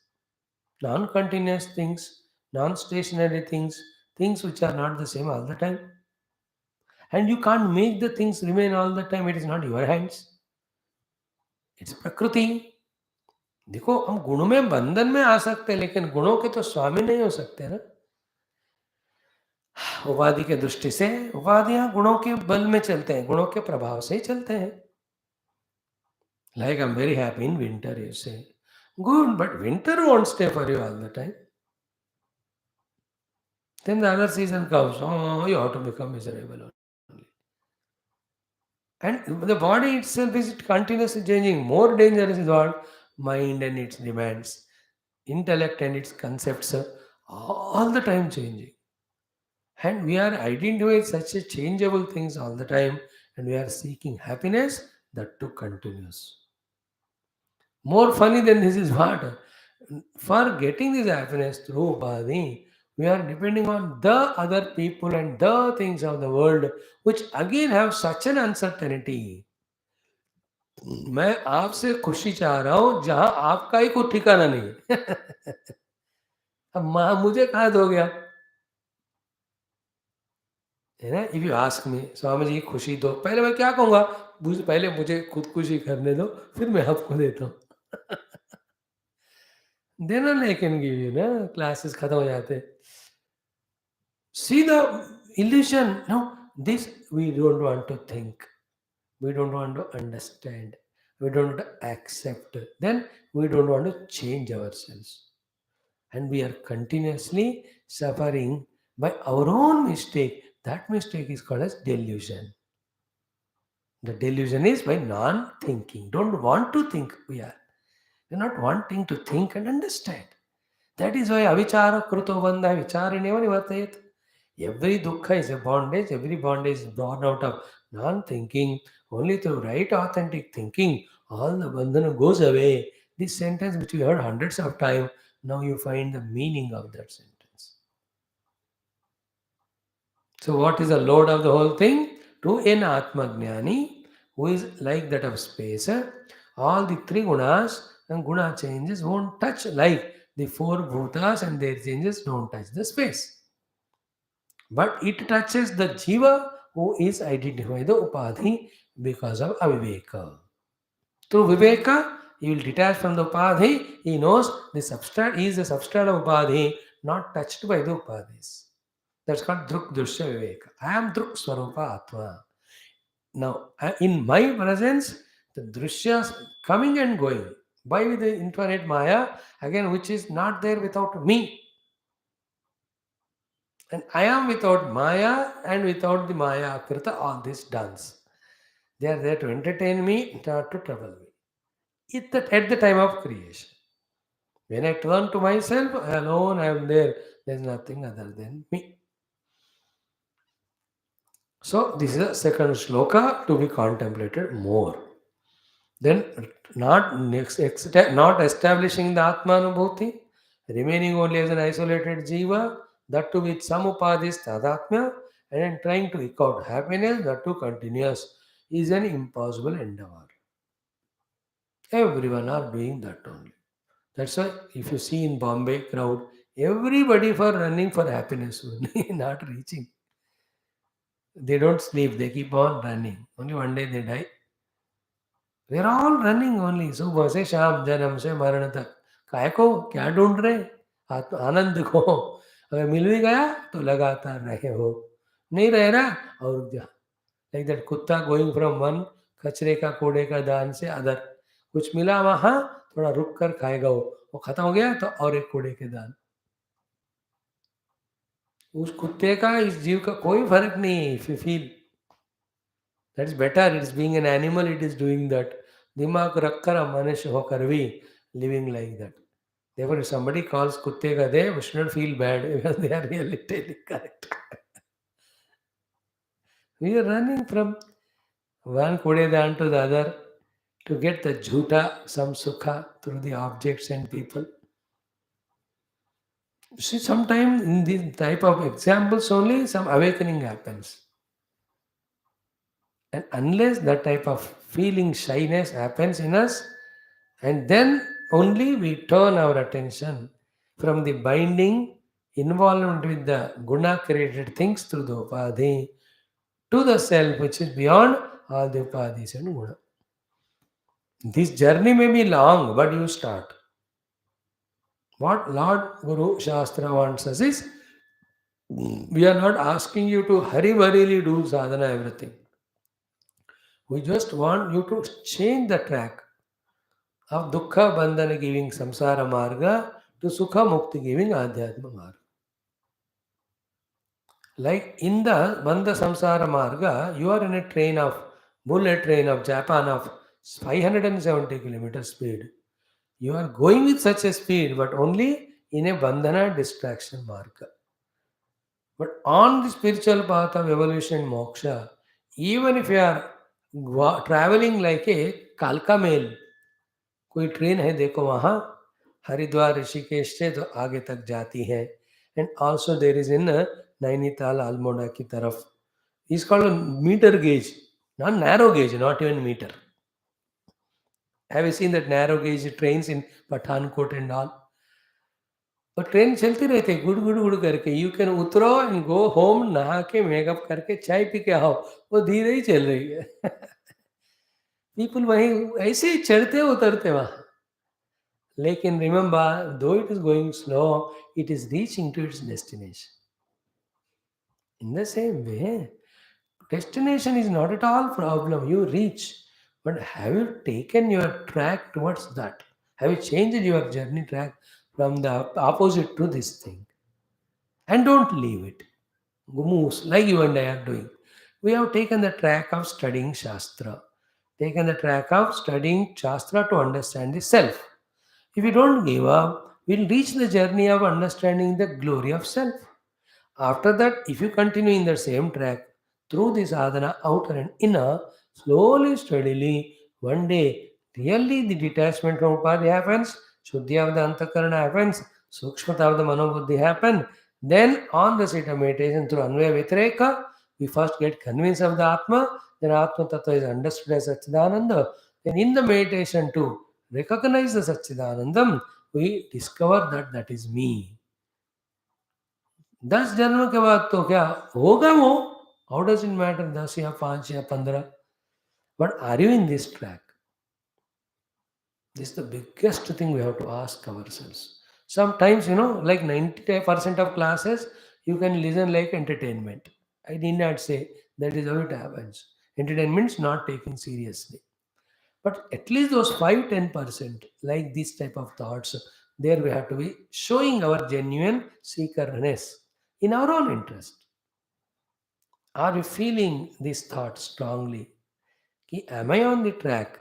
Non-continuous things, non-stationary things, things which are not the same all the time. And you can't make the things remain all the time. It is not your hands. It's प्रकृति. देखो हम गुणों में बंधन में आ सकते हैं लेकिन गुणों के तो स्वामी नहीं हो सकते ना. उपाधि के दृष्टि से उपाधियां गुणों के बल में चलते हैं, गुणों के प्रभाव से ही चलते हैं. Like I'm very happy in winter, you say. Good, but winter won't stay for you all the time. Then the other season comes, oh, you have to become miserable only. And the body itself is continuously changing. More dangerous is what? Mind and its demands, intellect and its concepts are all the time changing. And we are identifying such a changeable things all the time, and we are seeking happiness that too continues. More funny than this is what? For getting this happiness through Upadhi, we are depending on the other people and the things of the world, which again have such an uncertainty. मैं आपसे खुशी चाह रहा हूं जहां आपका ही कोई ठिकाना नहीं है. अब मुझे कहा दोगे आप, है ना? If you ask me, Swami ji खुशी दो, पहले मैं क्या कहूंगा? पहले मुझे खुद खुशी करने दो, फिर मैं आपको देता हूँ. Then I can give you ना. क्लासेस खत्म हो जाते. See the illusion. No, this we don't want to think. We don't want to understand. We don't want to accept. Then we don't want to change ourselves. And we are continuously suffering by our own mistake. That mistake is called as delusion. The delusion is by non-thinking. Don't want to think we are. We're not wanting to think and understand. That is why avichara kruto bandha vicharineva nivartayet. Every dukkha is a bondage. Every bondage is born out of non-thinking. Only through right authentic thinking, all the bandhana goes away. This sentence which we heard hundreds of times, now you find the meaning of that sentence. So what is the load of the whole thing? To an Atma Jnani, who is like that of space, all the three gunas and guna changes won't touch, like the four bhutas and their changes don't touch the space. But it touches the jiva who is identified the upadhi because of aviveka. Through viveka, he will detach from the upadhi. He knows the substrat is the substrat of upadhi, not touched by the upadhis. That's called druk drishya viveka. I am druk swarupa atma. Now, in my presence, the drishyas coming and going by with the infinite Maya, again, which is not there without me. And I am without Maya and without the Maya Krita, all this dance. They are there to entertain me, not to trouble me. At the time of creation. When I turn to myself, alone I am there. There is nothing other than me. So, this is the second shloka to be contemplated more. Then, not establishing the Atmanubhuti, remaining only as an isolated jiva, that too with some upadhis tadatmya, and then trying to eke out happiness, that too continuous, is an impossible endeavor. Everyone are doing that only. That's why if you see in Bombay crowd, everybody for running for happiness only, not reaching. They don't sleep, they keep on running. Only one day they die. We're all running only. सुबह से शाम जन्म से मरण तक काय को क्या ढूंढ रहे आनंद को अगर मिल भी गया तो लगातार रहे हो नहीं रह रहा और जा लाइक दैट कुत्ता गोइंग फ्रॉम वन कचरे का कूड़े का दान से अदर कुछ मिला वहां थोड़ा रुक कर खाएगा वो खत्म हो गया तो और एक कूड़े के दान उस कुत्ते का इस जीव का कोई फर्क नहीं है if you feel that's better it's being an animal it is doing that दिमाग रखकर मनुष्य होकर भी living like that. Therefore, if somebody calls kutte ka de, we should not feel bad because they are really telling correct. We are running from one kudedan to the other to get the jhuta, some sukha through the objects and people. See, sometimes in this type of examples only some awakening happens. And unless that type of feeling shyness happens in us, and then only we turn our attention from the binding involvement with the guna created things through the upadhi to the self which is beyond all the upadhis and guna. This journey may be long, but you start. What Lord Guru Shastra wants us is we are not asking you to hurry hurriedly do sadhana everything. We just want you to change the track of dukkha bandhana giving samsara marga to sukha mukti giving adhyatma marga. Like in the bandha samsara marga, you are in a train of bullet train of Japan of 570 kilometers speed. You are going with such a speed, but only in a bandhana distraction marga. But on the spiritual path of evolution and moksha, even if you are traveling like a kalka mail, कोई train है देखो वहाँ हरिद्वार ऋषिकेश से तो आगे तक जाती है and also there is in Nainital Almora की तरफ is called meter gauge not narrow gauge not even meter have you seen that narrow gauge trains in Pathankot and all और ट्रेन चलती रहती है गुड़ गुड़ गुड़ करके यू कैन उतरो एंड गो होम नहा के मेकअप करके चाय पी के आओ वो धीरे ही चल रही है पीपल वहीं ऐसे ही चढ़ते उतरते वहां लेकिन remember, though it is going slow, it is reaching to its destination. In the same way, destination is not at all problem. You reach, but have you taken your track towards that? Have you changed your journey track from the opposite to this thing? And don't leave it. Moves like you and I are doing. We have taken the track of studying Shastra, taken the track of studying Shastra to understand the self. If we don't give up, we'll reach the journey of understanding the glory of self. After that, if you continue in the same track, through this sadhana, outer and inner, slowly, steadily, one day, really the detachment from upadhi happens, shuddhi of the antakarana happens, sukshmata of the manobuddhi happen. Then, on the seat of meditation through anvaya vitreka, we first get convinced of the Atma, then Atma Tattva is understood as Satchidananda. Then in the meditation too, recognize the Satchidanandam, we discover that that is me. 10 जन्म के बाद तो क्या होगा वो how does it matter 10 या 5 या 15 but are you in this track this the biggest thing we have to ask ourselves sometimes like 90% of classes you can listen like entertainment I did not say that is how it happens Entertainment's not taken seriously. But at least those 5-10%, like this type of thoughts, there we have to be showing our genuine seekerness in our own interest. Are we feeling these thoughts strongly? Am I on the track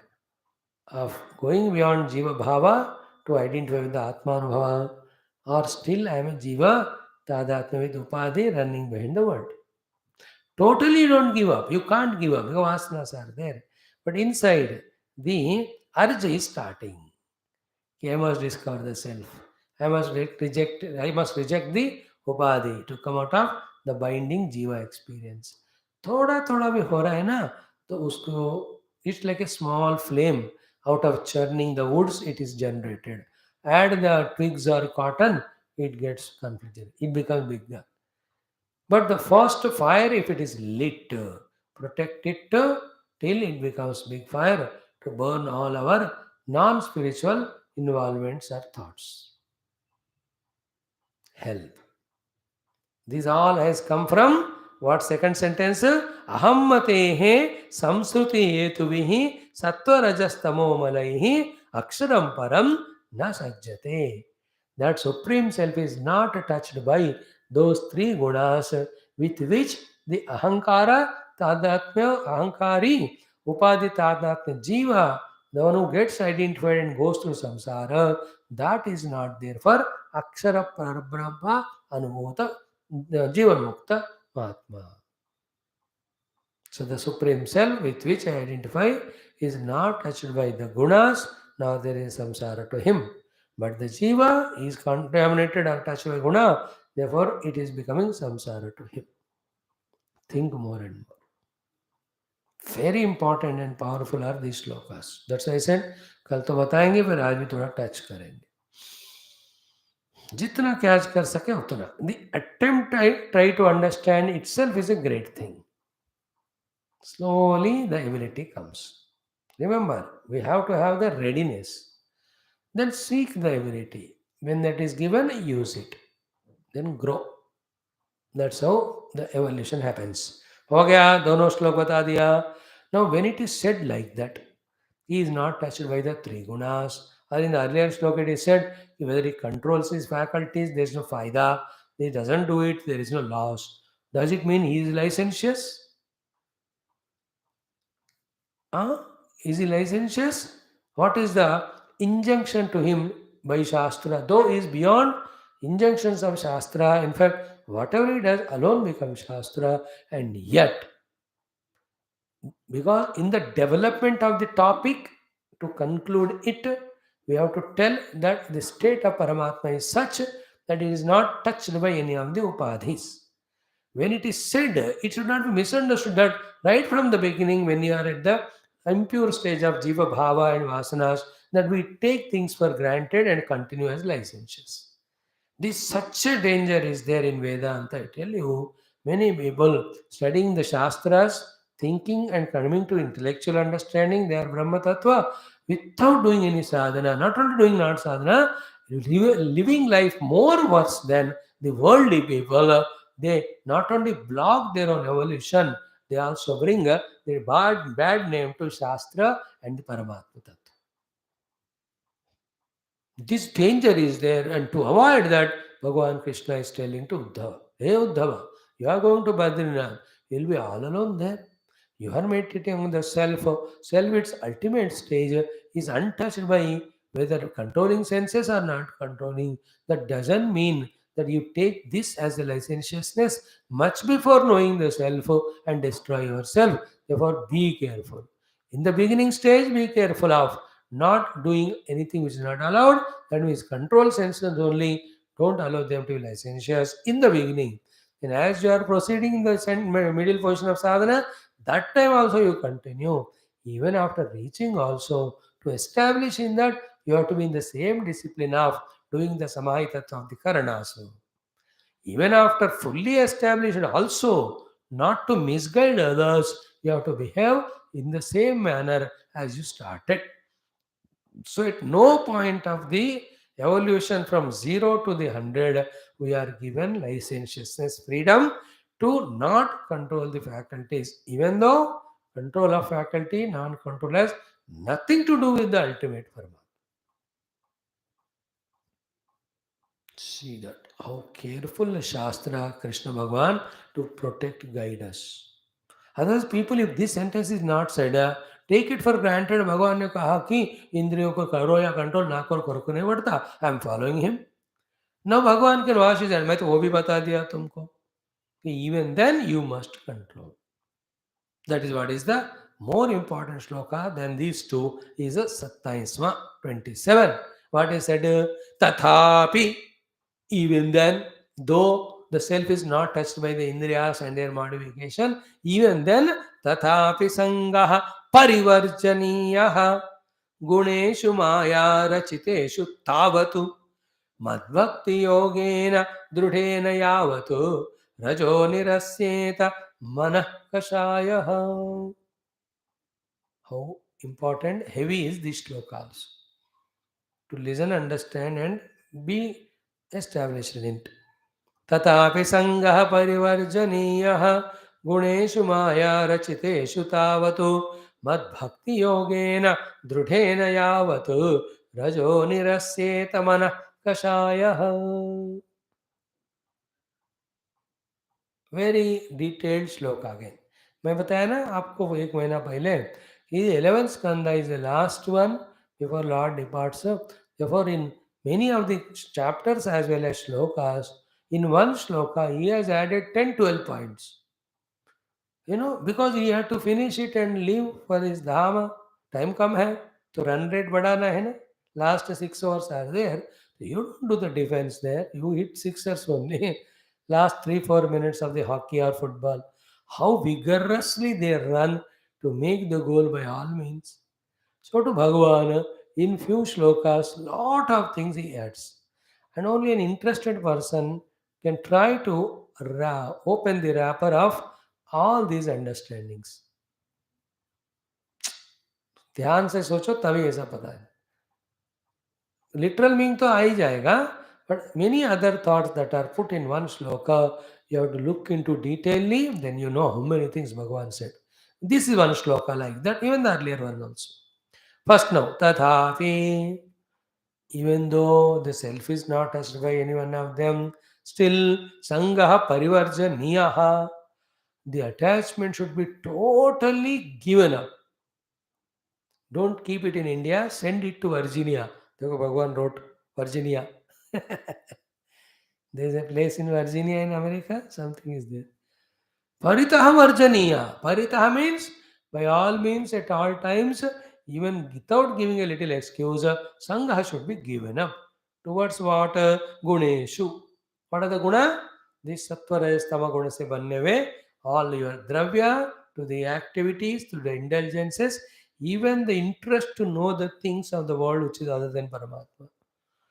of going beyond Jiva Bhava to identify with the Atmanubhava, or still I am a Jiva Tadatma with Upadhi running behind the world? Totally don't give up. You can't give up because vasanas are there. But inside, the urge is starting. I must discover the self. I must reject the upadhi to come out of the binding jiva experience. थोड़ा थोड़ा भी हो रहा है ना, तो उसको it's like a small flame out of churning the woods it is generated. Add the twigs or cotton, it gets completed. It becomes bigger. But the first fire, if it is lit, protect it till it becomes big fire to burn all our non-spiritual involvements or thoughts. Help. This all has come from what second sentence? Aham matehe samsruti hetuvihi sattva rajastamo malaihi aksharam param na sajjate. That Supreme Self is not touched by those three gunas with which the Ahankara, Tadatmya, Ahankari, Upadhi Tadatmya Jiva, the one who gets identified and goes through samsara, that is not there for Akshara Parabrahma Anumota Jivan Mukta Mahatma. So the Supreme Self with which I identify is not touched by the gunas, now there is samsara to him. But the Jiva is contaminated or touched by guna, therefore it is becoming samsara to him. Think more and more. Very important and powerful are these shlokas. That's why I said, कल तो बताएंगे फिर आज भी थोड़ा touch करेंगे. जितना catch कर सके उतना. The attempt I try to understand itself is a great thing. Slowly the ability comes. Remember, we have to have the readiness. Then seek the ability. When that is given, use it. Then grow. That's how the evolution happens. हो गया, दोनों श्लोक बता दिया. Now when it is said like that, he is not touched by the three gunas. Or in the earlier slok it is said, whether he controls his faculties, there is no faida. He doesn't do it, there is no loss. Does it mean he is licentious? Is he licentious? What is the injunction to him by Shastra? Though he is beyond injunctions of Shastra, in fact, whatever he does alone becomes Shastra, and yet, because in the development of the topic, to conclude it, we have to tell that the state of Paramatma is such that it is not touched by any of the upadhis. When it is said, it should not be misunderstood that right from the beginning, when you are at the impure stage of Jiva Bhava and Vasanas, that we take things for granted and continue as licentious. This such a danger is there in Vedanta. I tell you, many people studying the Shastras, thinking and coming to intellectual understanding their Brahma Tattva without doing any sadhana, not only doing not sadhana, living life more worse than the worldly people. They not only block their own evolution, they also bring their bad name to Shastra and the Paramatma Tattva. This danger is there, and to avoid that, Bhagavan Krishna is telling to Uddhava, hey Uddhava, you are going to Badrinath, you will be all alone there. You are meditating on the self. Self, its ultimate stage, is untouched by whether controlling senses or not controlling. That doesn't mean that you take this as a licentiousness much before knowing the self and destroy yourself. Therefore, be careful. In the beginning stage, be careful of not doing anything which is not allowed. That means control senses only. Don't allow them to be licentious in the beginning. And as you are proceeding in the middle portion of sadhana, that time also you continue. Even after reaching also, to establish in that, you have to be in the same discipline of doing the samahita of the karanas. Even after fully established also, not to misguide others, you have to behave in the same manner as you started. So at no point of the evolution from 0 to the 100, we are given licentiousness, freedom to not control the faculties, even though Control of faculty, non-control has nothing to do with the ultimate Paramatma. See that how careful Shastra Krishna Bhagavan to protect, guide us. Otherwise, people, if this sentence is not said, take it for granted. भगवान ने कहा कि इंद्रियों को करो या control ना करो, फर्क नहीं पड़ता. I am following him. Now भगवान के वाश इज, मैं तो वो भी बता दिया तुमको कि even then you must control. That is what is the more important shloka than these two is a 27, 27. What is said? Tathapi, even then, though the self is not touched by the indriyas and their modification, even then, tathapi sangaha parivarjaniyaha guneshu maya rachiteshu tavatu madbhakti yogena drudhena yavatu rajo nirasyeta manah kashayaha. How important, heavy is this shloka also. To listen, understand, and be established in it. तथापि संगः परिवर्जनीयः गुणेषु माया रचितेषु तावतु मद्भक्ति योगेन दृढेन यावत् रजो निरस्येत मनः कषायः. Very detailed shloka again. मैं बताया ना आपको एक महीना पहले कि 11th Skandha is the last one before lord departs. Therefore, in many of the chapters as well as shlokas, in one shloka he has added 10-12 points. Because he had to finish it and leave for his dhama. Time come hai to run rate badana hai na. Last 6 hours are there. You don't do the defense there. You hit sixers only. Last 3-4 minutes of the hockey or football. How vigorously they run to make the goal by all means. So to Bhagavan, in few shlokas, lot of things he adds. And only an interested person can try to open the wrapper of all these understandings. ध्यान से सोचो तभी ऐसा पता है. Literal meaning तो आ ही जाएगा, but many other thoughts that are put in one shloka, you have to look into detailedly, then you know how many things Bhagavan said. This is one shloka like that, even the earlier one also. First now, tathapi, even though the self is not touched by any one of them, still sangaha parivarjaniyaha, the attachment should be totally given up. Don't keep it in India, send it to Virginia. देखो भगवान wrote Virginia. There is a place in Virginia in America, something is there. Paritaha Varjaniya. Paritaha means by all means at all times, even without giving a little excuse, Sangha should be given up. Towards what? Guneshu. What are the guna? This sattva rajas tama guna se banne huए all your dravya, to the activities, to the indulgences, even the interest to know the things of the world which is other than Paramatma.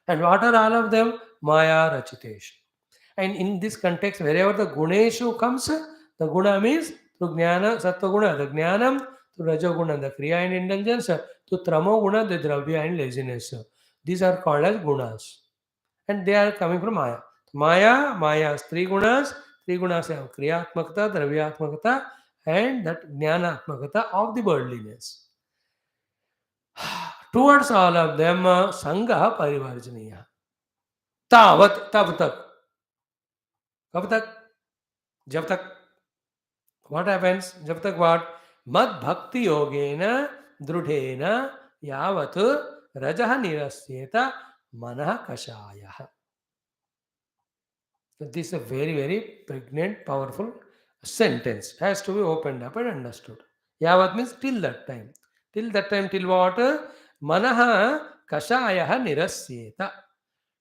And what are all of them? Maya Rachitesh. And in this context, wherever the Guneshu comes, the Guna means to Jnana, Sattva Guna, the Jnanam, to Rajo Guna, the Kriya and indulgence, to Tramo Guna, the Dravya and laziness. These are called as Gunas. And they are coming from Maya. Maya's three Gunas have Kriyatmakata, Dravyatmakata, and that Jnanatmakata of the worldliness. Towards all of them, Sangha Parivarjaniya. Tavat, tab tak. कब तक? जब तक. What happens? जब तक what? मद भक्ति योगेन दृढ़ेन यावत् रजः निरस्येत मनः कषायः. This is a very, very pregnant, powerful sentence. Has to be opened up and understood. Yavat means till that time. Till that time, till what? Manah kashayah nirasyeta.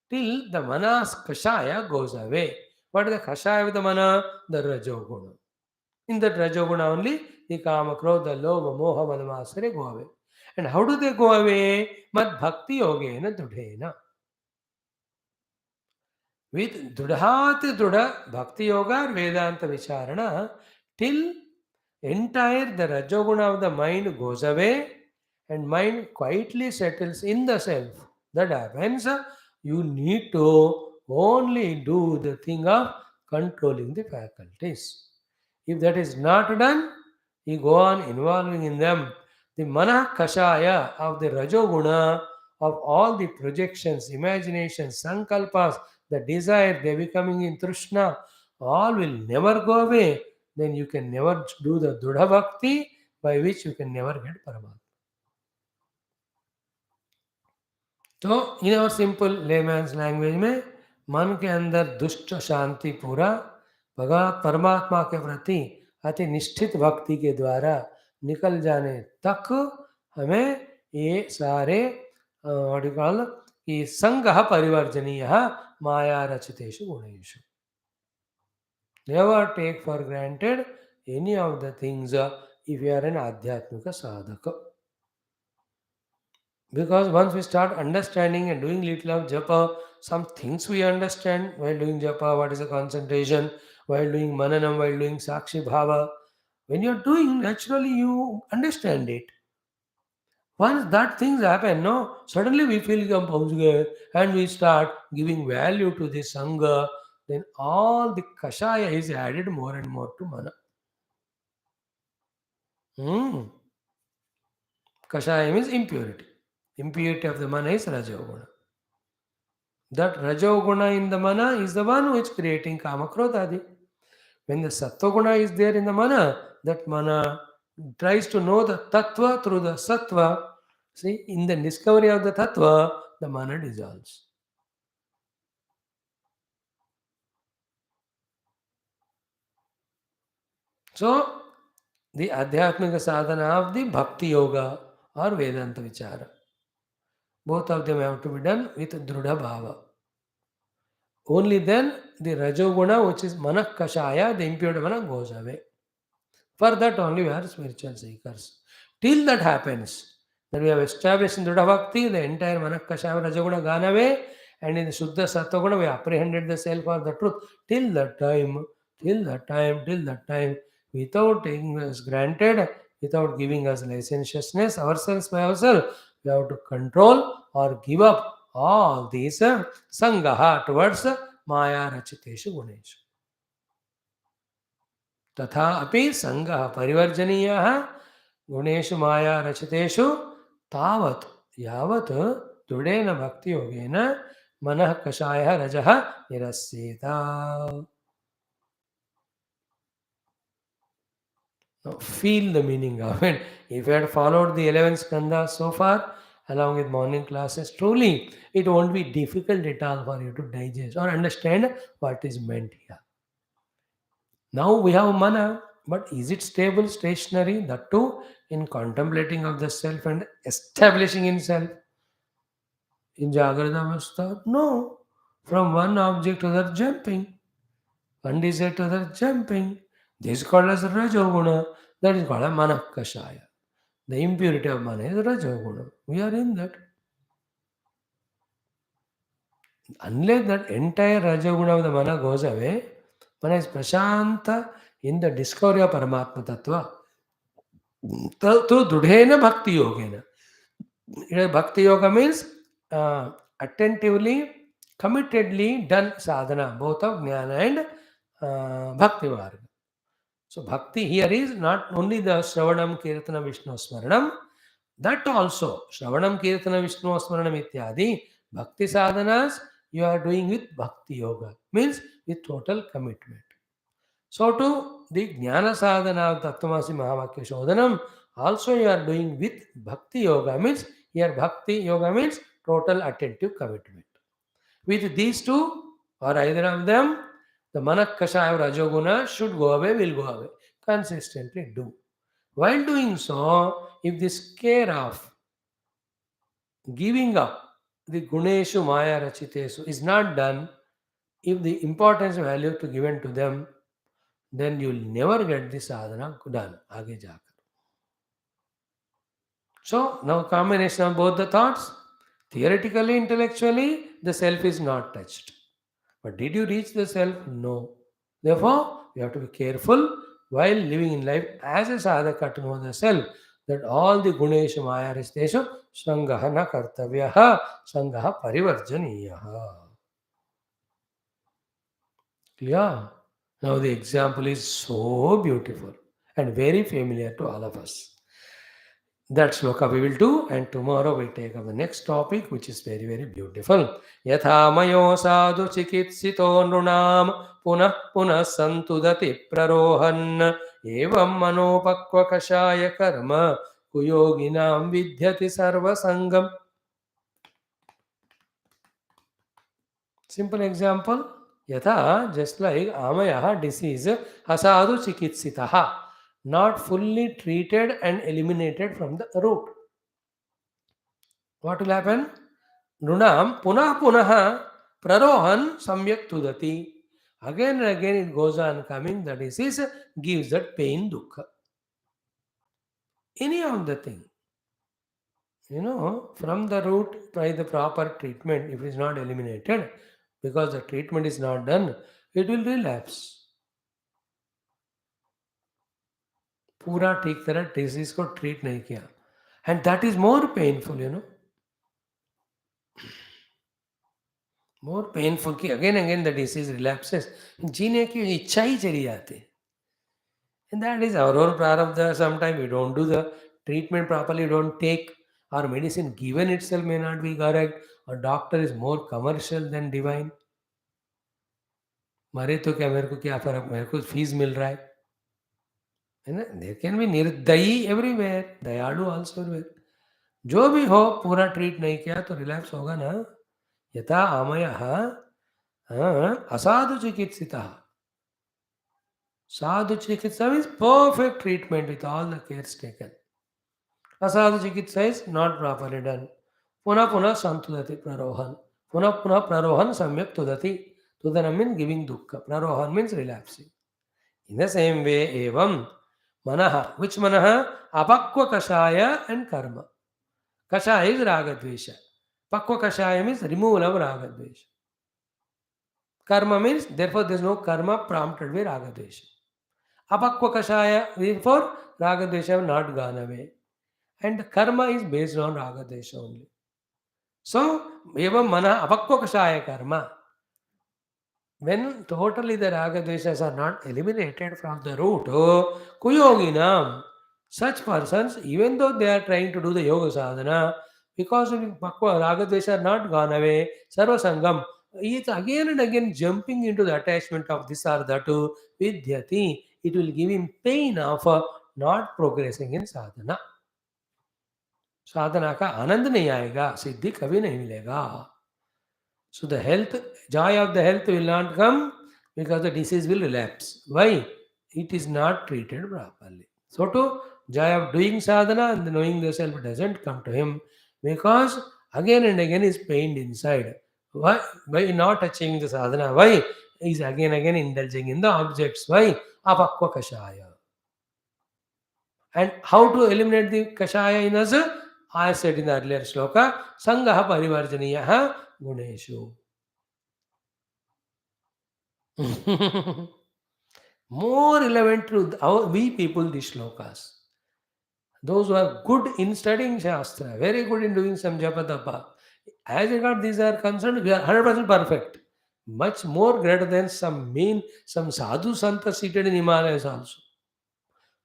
Till the manas kashaya goes away. What is the kashaya with the mana? The rajoguna. In that rajoguna only, the kama, krodha, lobha, moha, madhamasare go away. And how do they go away? Mad bhakti yogena dudhena. With Dudhati Dudha Bhakti Yoga Vedanta Vicharana, till entire the Rajoguna of the mind goes away and mind quietly settles in the self. That happens, you need to only do the thing of controlling the faculties. If that is not done, You go on involving in them. The mana kashaya of the rajoguna, of all the projections, imaginations, sankalpas, the desire, they becoming in Trishna, all will never go away. Then you can never do the Dudha Bhakti, by which you can never get Paramatma. तो इन और simple layman's language में मन के अंदर दुष्ट शांति पूरा भगवान परमात्मा के प्रति अति निष्ठित भक्ति के द्वारा निकल जाने तक हमें ये सारे कि संगः परिवर्जनीय माया रचितेषु गुणेषु. Never take for granted any of the things if you are an adhyatmika sadhaka. Because once we start understanding and doing little of japa, some things we understand while doing japa, what is the concentration, while doing mananam, while doing sakshi bhava. When you're doing, naturally you understand it. Once that things happen, no, suddenly we feel composed and we start giving value to the sangha, then all the kashaya is added more and more to mana. Kashaya means impurity. Impurity of the mana is rajoguna. That rajoguna in the mana is the one who is creating kama krodhadi. When the sattva is there in the mana, that mana tries to know the tattva through the sattva. See, in the discovery of the tattva, the mana dissolves. So, the adhyatmika sadhana of the bhakti yoga or Vedanta vichara. Both of them have to be done with drudha bhava. Only then the rajoguna, which is manakashaya, the impure mana, goes away. For that only we are spiritual seekers. Till that happens, that we have established in Dudha Bhakti, the entire manakashaya rajoguna gone away, and in the Shuddha Sattva we apprehended the self or the truth. Till that time, without taking us granted, without giving us licentiousness, ourselves by ourselves, we have to control or give up all these sangaha towards maya rachiteshu guneshu. तथा अपि संगः परिवर्जनीयः गुणेषु माया रचितेषु तावत् यावत् दृढेन भक्तियोगेन मनः कषायः रजः निरस्येत. Now feel the meaning of it. If you had followed the 11 skandhas so far, along with morning classes, truly it won't be difficult at all for you to digest or understand what is meant here. Now we have mana, but is it stable, stationary? That too, in contemplating of the self and establishing in self. In Jagrata Avastha, no. From one object to the jumping, one desire to the jumping. This is called as Rajoguna. That is called a Manakashaya. The impurity of mana is Rajoguna. We are in that. Unless that entire Rajoguna of the mana goes away, mana is prashanta in the discovery of Paramatma Tattva. To Dudhena Bhakti Yogena. Bhakti Yoga means attentively, committedly done sadhana, both of Jnana and Bhakti Varga. So Bhakti here is not only the Shravanam, Kirtana, Vishnu Smaranam, that also Shravanam, Kirtana, Vishnu Smaranam ityadi, Bhakti sadhanas you are doing with Bhakti Yoga, means with total commitment. So too, the Jnana sadhana of Tattvamasi Mahavakya Shodhanam also you are doing with Bhakti Yoga, means here Bhakti Yoga means total attentive commitment. With these two or either of them, the Manakashaya Rajoguna should go away, will go away. Consistently do. While doing so, if this care of giving up the Guneshu Maya Rachitesu is not done, if the importance and value to given to them, then you will never get the sadhana done. Aage jaakar. So now combination of both the thoughts. Theoretically, intellectually, the self is not touched. But did you reach the self? No. Therefore, you have to be careful while living in life as a sadhaka to know the self, that all the guneshu maya risteshu sangaha na kartavyaha sangaha parivarjaniyaha. Clear? Now the example is so beautiful. and very familiar to all of us. That shloka we will do, and tomorrow we take up the next topic, which is very, very beautiful. Yatha mayo sadhu chikitsito nrunam punah punah santudati prarohan evam manopakva kashaya karma kuyoginam vidhyati sarva sangam. Simple example. Yatha, just like amaya disease, asadu chikitsitaha, not fully treated and eliminated from the root. What will happen? Nunam punah punaha prarohan samyak tudati. Again and again it goes on coming. The disease gives that pain dukkha. Any of the thing. From the root by the proper treatment, if it is not eliminated, because the treatment is not done, it will relapse. पूरा ठीक तरह disease को treat नहीं किया, and that is more painful. More painful कि again again the disease relapses. जीने की इच्छा ही चली जाती है. And that is our own prarabdha. Sometimes we don't do the treatment properly, don't take, or medicine given itself may not be correct, or doctor is more commercial than divine. मरे तो क्या, मेरे को क्या फर्क, मेरे को फीस मिल रहा है ना. देयर कैन बी निर्दयी एवरीवेयर, दयालु आल्सो एवरीवेयर. जो भी हो, पूरा ट्रीट नहीं किया तो रिलैप्स होगा ना. यथा आमयः असाधु चिकित्सितः. Sadhu chikitsa means perfect treatment with all the cares taken. Asadhu chikitsa is not properly done. Puna puna santudati prarohan. Puna puna prarohan samyak tudati. Tudana means giving dukkha. Prarohan means relapsing. In the same way, evam manaha. Which manaha? Apakva kashaya and karma. Kashaya is ragadvesha. Pakva kashaya means removal of ragadvesha. Karma means, therefore there is no karma prompted by ragadvesha. Apakva kashaya, therefore ragadvesha have not gone away. And karma is based on ragadvesha only. So, evam mana apakva kashaya karma. When totally the ragadveshas are not eliminated from the root, kuyoginam, such persons, even though they are trying to do the yoga sadhana, because of ragadvesha are not gone away, sarva sangam, he is again and again jumping into the attachment of this or that to vidyati. It will give him pain of not progressing in sadhana. साधना का आनंद नहीं आएगा, सिद्धि कभी नहीं मिलेगा. So the health, joy of the health will not come because the disease will relapse. Why? It is not treated properly. So too, joy of doing sadhana and knowing the self doesn't come to him because again and again is pained inside. Why? By not achieving the sadhana. Why? He is again and again indulging in the objects. Why? Apakva kashaya. And how to eliminate the kashaya in us? I said in the earlier shloka, Sangaha parivarjaniyaha guneshu. More relevant to our, we people, these shlokas. Those who are good in studying Shastra, very good in doing some japa tapa. As regards these are concerned, we are 100% perfect. Much more greater than some sadhu santa seated in Himalayas also.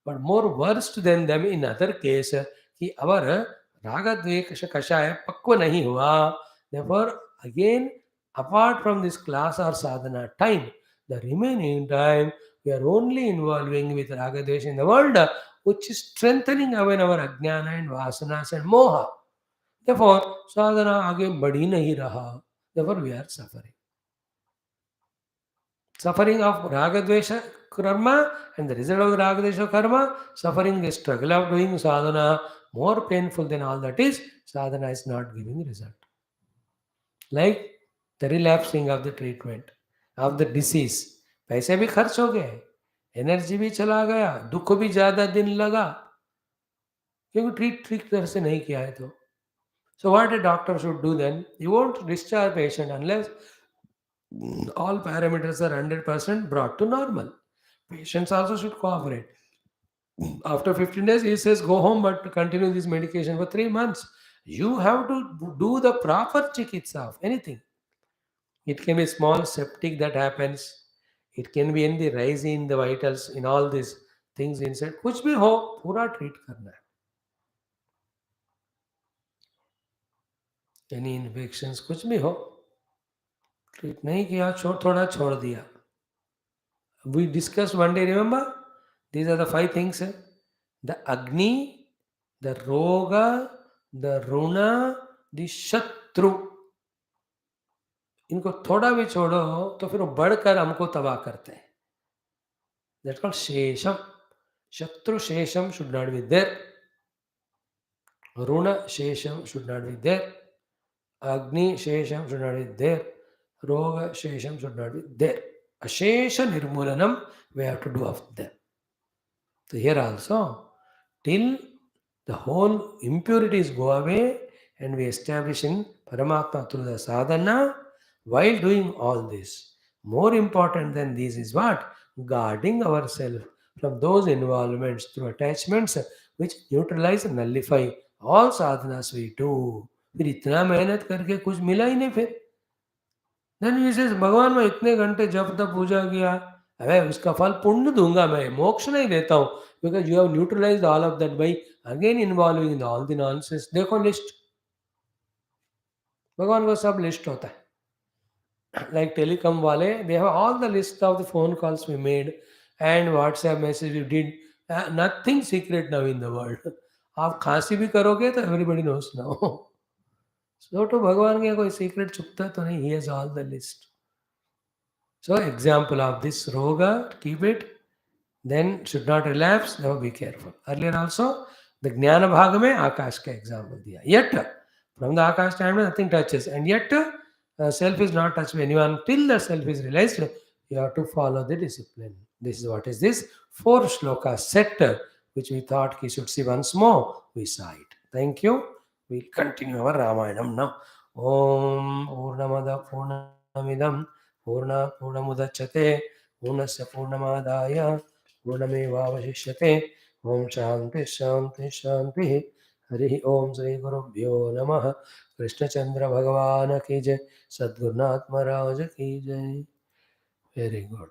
But more worst than them in other case, कि our raga dvesha kashaya pakva nahi hua. Therefore, again, apart from this class or sadhana time, the remaining time we are only involving with raga dvesha in the world, which is strengthening our ajnana and vasanas and moha. Therefore, sadhana again badi nahi raha. Therefore, we are suffering. Suffering of ragadvesha karma and the result of ragadvesha karma, suffering the struggle of doing sadhana, more painful than all that is, sadhana is not giving result. Like the relapsing of the treatment, of the disease. पैसे भी खर्च हो गए, energy भी चला गया, दुख भी ज़्यादा दिन लगा, क्योंकि ठीक तरह से नहीं किया है तो. So what a doctor should do then? He won't discharge patient unless all parameters are 100% brought to normal. Patients also should cooperate. After 15 days, he says, go home, but continue this medication for 3 months. You have to do the proper chikitsa of anything. It can be small septic that happens. It can be in the rise in the vitals, in all these things inside, कुछ भी हो पूरा treat करना है. Any infections कुछ भी हो, treat नहीं किया, थोड़ा छोड़ दिया. We discussed one day, remember? These are the 5 things. The Agni, the Roga, the Runa, the Shatru. इनको थोड़ा भी छोड़ो तो फिर वो बढ़कर हमको तबाह करते हैं. That's called Shesham. Shatru Shesham should not be there. Runa Shesham should not be there. Agni Shesham should not be there. Roga Shesham should not be there. Ashesha Nirmulanam we have to do of them. So here also, till the whole impurities go away and we establish in Paramatma through the sadhana, while doing all this, more important than this is what? Guarding ourselves from those involvements through attachments which neutralize and nullify all sadhanas we do. फिर इतना मेहनत करके कुछ मिला ही नहीं फिर. Then he says, भगवान मैं इतने घंटे जब तक पूजा किया, अरे उसका फल पुण्य दूंगा मैं, मोक्ष नहीं देता हूँ, because you have neutralized all of that by again involving in all the nonsense. देखो लिस्ट, भगवान को सब लिस्ट होता है. Like telecom वाले, they have all the list of the phone calls we made and WhatsApp message we did. Nothing secret now in the world. आप खांसी भी करोगे तो everybody knows now. So to भगवान के कोई secret छुपता तो नहीं, he has all the list. So example of this roga, keep it, then should not relapse, now be careful. Earlier also, the Jnana Bhaga mein Akash ka example diya. Yet, from the Akash time nothing touches, and yet self is not touched by anyone till the self is realized. You have to follow the discipline. This is what is this 4 shlokas set, which we thought we should see once more. We saw it. Thank you. We'll continue our Ramayanam now. Om Purnamada Purnamidam Purna Purnamudachyate Purnasya Purnamadaya Purnamevavashishyate. Om Shanti Shanti Shanti. Hari Om Sri Gurubhyo Namaha. Krishna Chandra Bhagavan ki jai. Sadgurunath Maharaj ki jai. Very good.